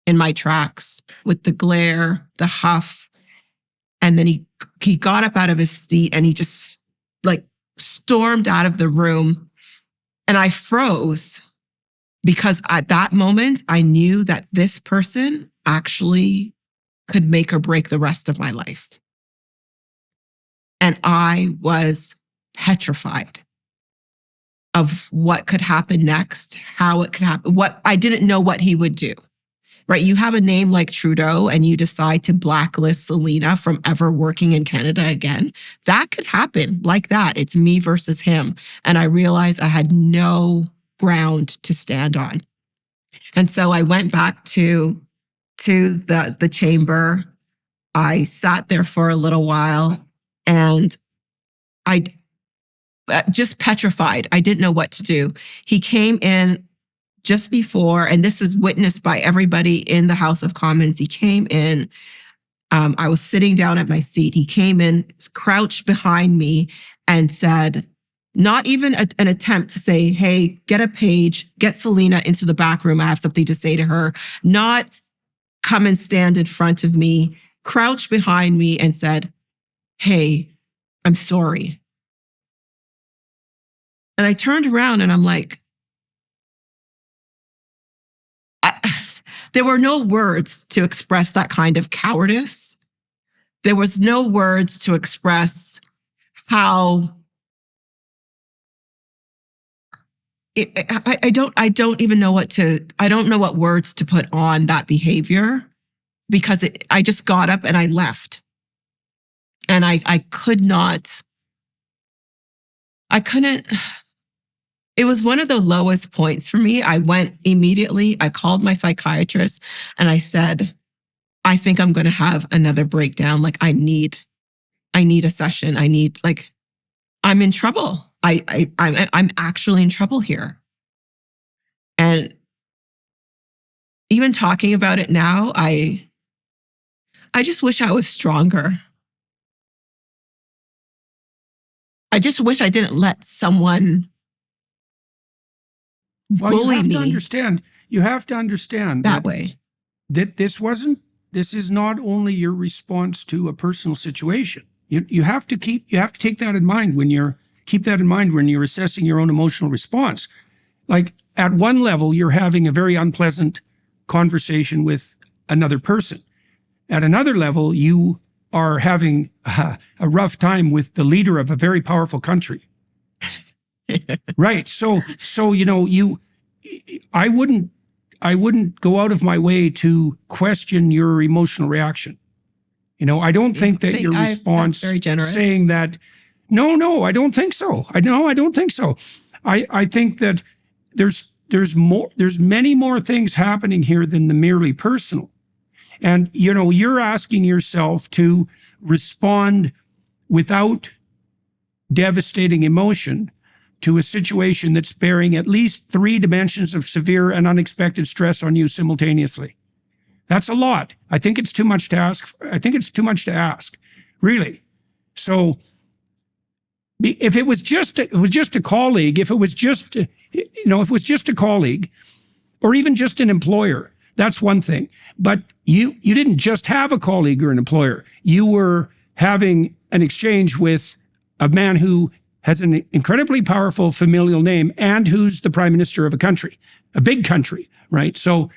in my tracks with the glare, the huff. And then he got up out of his seat and he just stormed out of the room. And I froze because at that moment, I knew that this person actually could make or break the rest of my life. And I was petrified of what could happen next, how it could happen, I didn't know what he would do, right? You have a name like Trudeau and you decide to blacklist Celina from ever working in Canada again. That could happen like that. It's me versus him. And I realized I had no ground to stand on. And so I went back to the chamber. I sat there for a little while and I just petrified. I didn't know what to do. He came in just before, and this was witnessed by everybody in the House of Commons. He came in, I was sitting down at my seat. He came in, crouched behind me and said, not even an attempt to say, hey, get a page, get Celina into the back room. I have something to say to her. Not come and stand in front of me, crouched behind me and said, hey, I'm sorry. And I turned around and I'm like, there were no words to express that kind of cowardice. There was no words to express how I don't even know I don't know what words to put on that behavior because I just got up and I left. And I couldn't, it was one of the lowest points for me. I went immediately, I called my psychiatrist and I said, I think I'm going to have another breakdown. I need a session. I'm in trouble. I'm actually in trouble here. And even talking about it now, I just wish I was stronger. I just wish I didn't let someone bully me. You have to understand that way. That this is not only your response to a personal situation. You have to take that in mind when you're assessing your own emotional response. At one level, you're having a very unpleasant conversation with another person. At another level, you are having a rough time with the leader of a very powerful country. Right. So, I wouldn't go out of my way to question your emotional reaction. I don't think that your response very generous. Saying that, no, I don't think so. I don't think so. I think that there's many more things happening here than the merely personal. And, you're asking yourself to respond without devastating emotion to a situation that's bearing at least 3 dimensions of severe and unexpected stress on you simultaneously. That's a lot. I think it's too much to ask. Really. So if it was just a colleague, if it was just a colleague, or even just an employer, that's one thing. But you didn't just have a colleague or an employer. You were having an exchange with a man who has an incredibly powerful familial name and who's the prime minister of a country, a big country, right? So,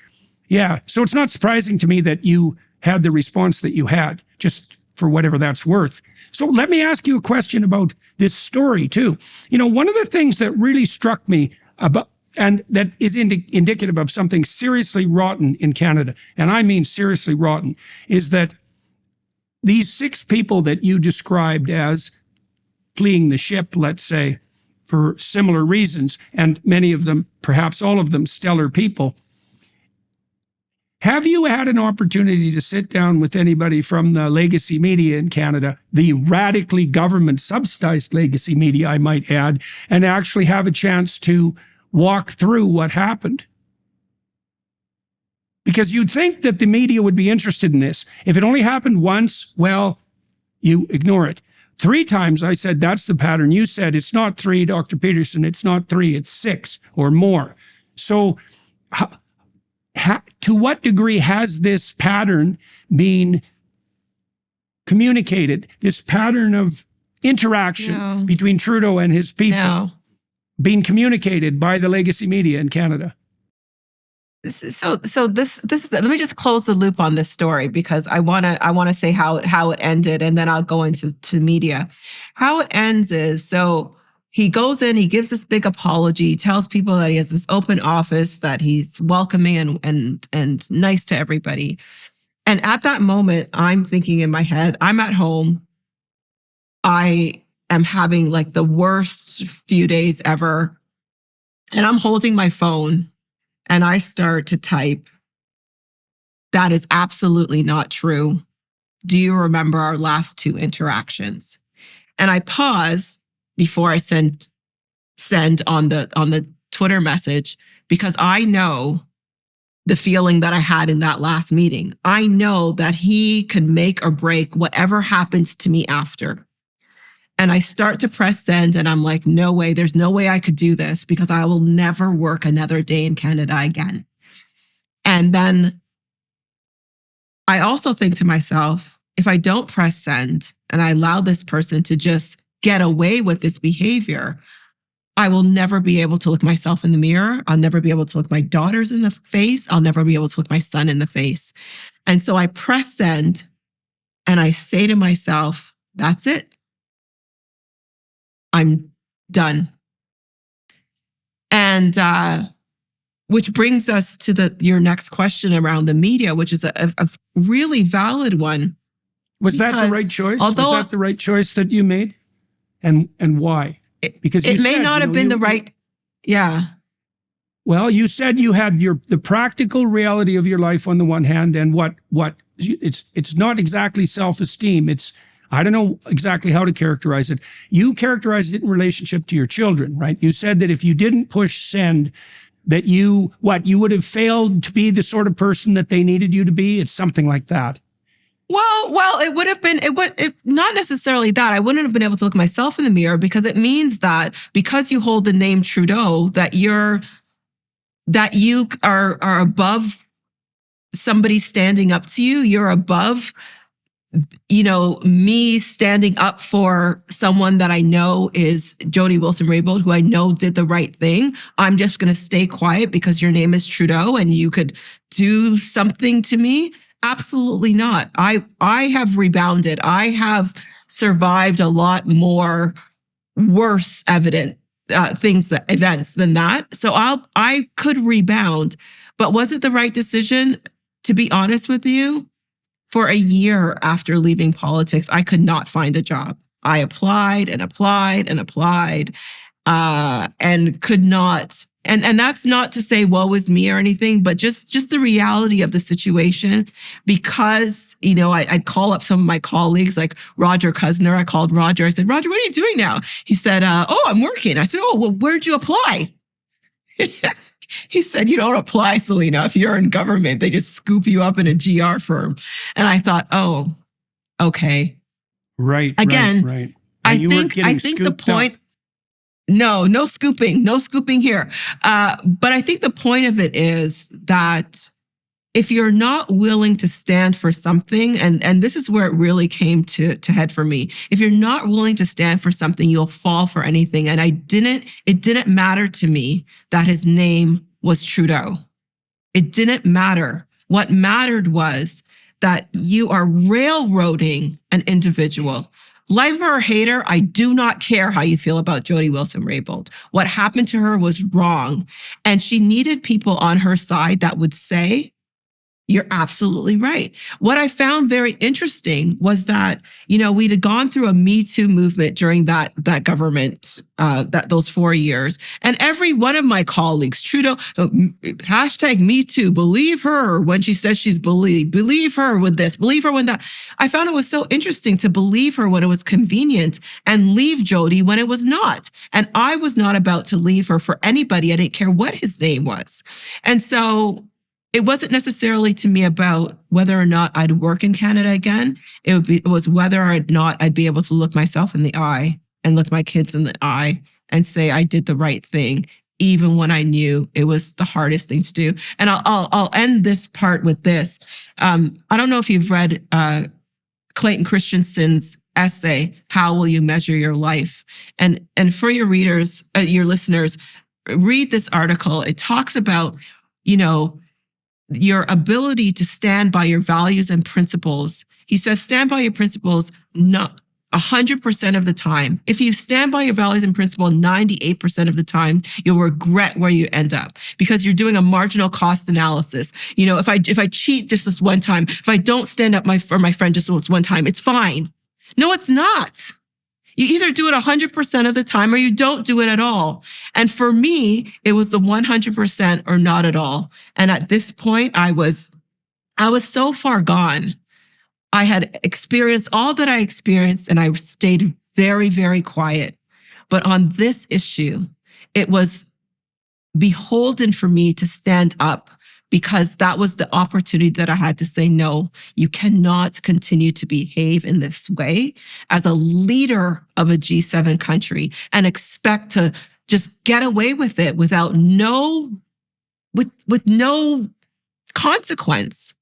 yeah. So it's not surprising to me that you had the response that you had, just for whatever that's worth. So let me ask you a question about this story too. One of the things that really struck me about, and that is indicative of something seriously rotten in Canada, and I mean seriously rotten, is that these 6 people that you described as fleeing the ship, let's say, for similar reasons, and many of them, perhaps all of them, stellar people. Have you had an opportunity to sit down with anybody from the legacy media in Canada, the radically government subsidized legacy media, I might add, and actually have a chance to walk through what happened? Because you'd think that the media would be interested in this. If it only happened once, well, you ignore it. 3 times I said, that's the pattern. You said, it's not 3, Dr. Peterson, it's not 3, it's 6 or more. So to what degree has this pattern been communicated, this pattern of interaction between Trudeau and his people being communicated by the legacy media in Canada? So this let me just close the loop on this story, because I want to say how it ended, and then I'll go into media. How it ends is, so he goes in, he gives this big apology, tells people that he has this open office, that he's welcoming and nice to everybody. And at that moment, I'm thinking in my head, I'm at home. I am having like the worst few days ever. And I'm holding my phone and I start to type, "That is absolutely not true. Do you remember our last 2 interactions?" And I pause before I send on the Twitter message, because I know the feeling that I had in that last meeting. I know that he could make or break whatever happens to me after. And I start to press send, and I'm like, no way, there's no way I could do this, because I will never work another day in Canada again. And then I also think to myself, if I don't press send and I allow this person to just get away with this behavior, I will never be able to look myself in the mirror. I'll never be able to look my daughters in the face. I'll never be able to look my son in the face. And so I press send and I say to myself, that's it. I'm done. And which brings us to your next question around the media, which is a really valid one. Was that the right choice? Was that the right choice that you made? And why? Because it may not have been the right. Yeah. Well, you said you had the practical reality of your life on the one hand, and what it's not exactly self-esteem. It's, I don't know exactly how to characterize it. You characterized it in relationship to your children, right? You said that if you didn't push send, that you would have failed to be the sort of person that they needed you to be. It's something like that. Well, it would have been, not necessarily that. I wouldn't have been able to look myself in the mirror, because it means that because you hold the name Trudeau, that you are above somebody standing up to you. You're above, me standing up for someone that I know is Jody Wilson-Raybould, who I know did the right thing. I'm just going to stay quiet because your name is Trudeau and you could do something to me. Absolutely not. I have rebounded. I have survived a lot more worse events than that. So I could rebound. But was it the right decision? To be honest with you, for a year after leaving politics, I could not find a job. I applied and applied and applied, and could not. And that's not to say woe is me or anything, but just the reality of the situation. Because, I'd call up some of my colleagues, like Roger Cuzner. I called Roger. I said, Roger, what are you doing now? He said, oh, I'm working. I said, oh, well, where'd you apply? He said, you don't apply, Celina. If you're in government, they just scoop you up in a GR firm. And I thought, oh, okay. Right. Again, right. I think the point. Up. No scooping here. But I think the point of it is that if you're not willing to stand for something, and this is where it really came to head for me. If you're not willing to stand for something, you'll fall for anything. And it didn't matter to me that his name was Trudeau. It didn't matter. What mattered was that you are railroading an individual. Like her or hate her, I do not care how you feel about Jody Wilson-Raybould. What happened to her was wrong. And she needed people on her side that would say, you're absolutely right. What I found very interesting was that, we'd have gone through a Me Too movement during that government, those 4 years. And every one of my colleagues, Trudeau, hashtag Me Too, believe her when she says she's believe her with this, believe her when that. I found it was so interesting to believe her when it was convenient and leave Jody when it was not. And I was not about to leave her for anybody. I didn't care what his name was. And so it wasn't necessarily to me about whether or not I'd work in Canada again. It was whether or not I'd be able to look myself in the eye and look my kids in the eye and say I did the right thing, even when I knew it was the hardest thing to do. And I'll end this part with this. I don't know if you've read Clayton Christensen's essay, How Will You Measure Your Life? And for your readers, your listeners, read this article. It talks about, your ability to stand by your values and principles. He says, stand by your principles not 100% of the time. If you stand by your values and principles 98% of the time, you'll regret where you end up because you're doing a marginal cost analysis. If I cheat just this one time, if I don't stand up for my friend just this one time, it's fine. No, it's not. You either do it 100% of the time or you don't do it at all. And for me, it was the 100% or not at all. And at this point, I was so far gone. I had experienced all that I experienced and I stayed very, very quiet. But on this issue, it was beholden for me to stand up because that was the opportunity that I had to say, no, you cannot continue to behave in this way as a leader of a G7 country and expect to just get away with it with no consequence.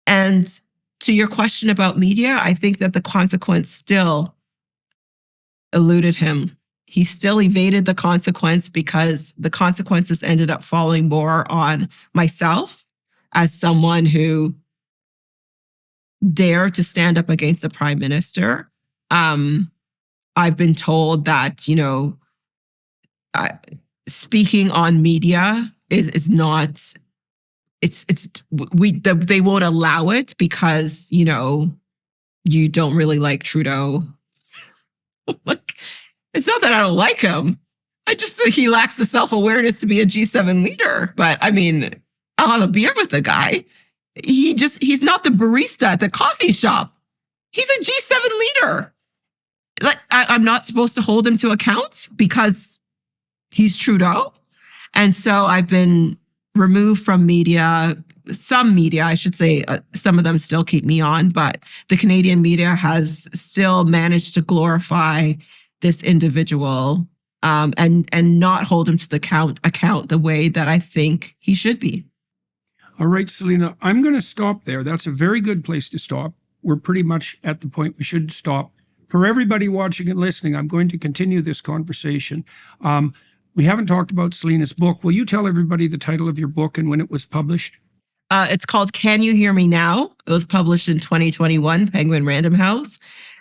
And to your question about media, I think that the consequence still eluded him. He still evaded the consequence because the consequences ended up falling more on myself as someone who dared to stand up against the prime minister. I've been told that, speaking on media is not, they won't allow it because, you don't really like Trudeau. It's not that I don't like him. I just think he lacks the self-awareness to be a G7 leader. But I mean, I'll have a beer with the guy. He's not the barista at the coffee shop. He's a G7 leader. Like, I'm not supposed to hold him to account because he's Trudeau. And so I've been removed from media, some media, I should say, some of them still keep me on, but the Canadian media has still managed to glorify this individual and not hold him to the account the way that I think he should be. All right, Celina, I'm going to stop there. That's a very good place to stop. We're pretty much at the point we should stop. For everybody watching and listening, I'm going to continue this conversation. We haven't talked about Celina's book. Will you tell everybody the title of your book and when it was published? It's called Can You Hear Me Now? It was published in 2021, Penguin Random House.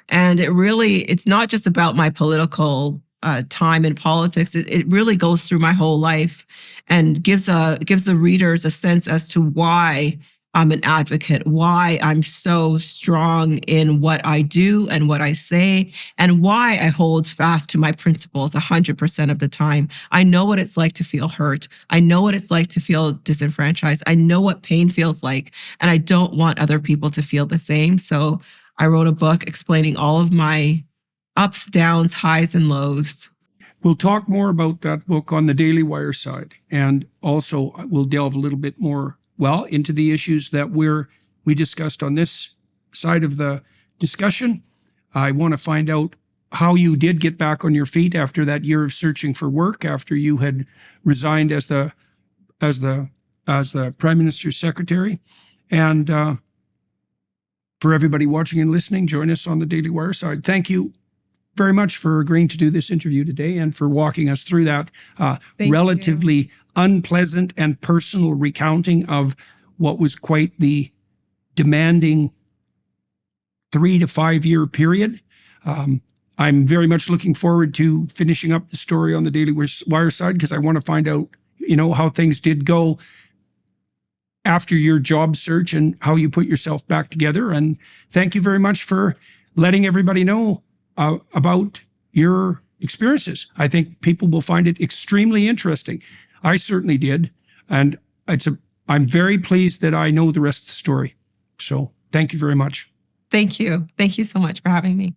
And it's not just about my political time in politics. It really goes through my whole life and gives the readers a sense as to why I'm an advocate, why I'm so strong in what I do and what I say, and why I hold fast to my principles 100% of the time. I know what it's like to feel hurt. I know what it's like to feel disenfranchised. I know what pain feels like, and I don't want other people to feel the same. So I wrote a book explaining all of my ups, downs, highs, and lows. We'll talk more about that book on the Daily Wire side, and also we'll delve a little bit more into the issues that we discussed on this side of the discussion. I want to find out how you did get back on your feet after that year of searching for work, after you had resigned as the Prime Minister's secretary. And for everybody watching and listening, join us on the Daily Wire side. Thank you very much for agreeing to do this interview today and for walking us through that relatively unpleasant and personal recounting of what was quite the demanding 3 to 5 year period. I'm very much looking forward to finishing up the story on the Daily Wire side, because I want to find out, how things did go after your job search and how you put yourself back together. And thank you very much for letting everybody know about your experiences. I think people will find it extremely interesting. I certainly did. And I'm very pleased that I know the rest of the story. So thank you very much. Thank you. Thank you so much for having me.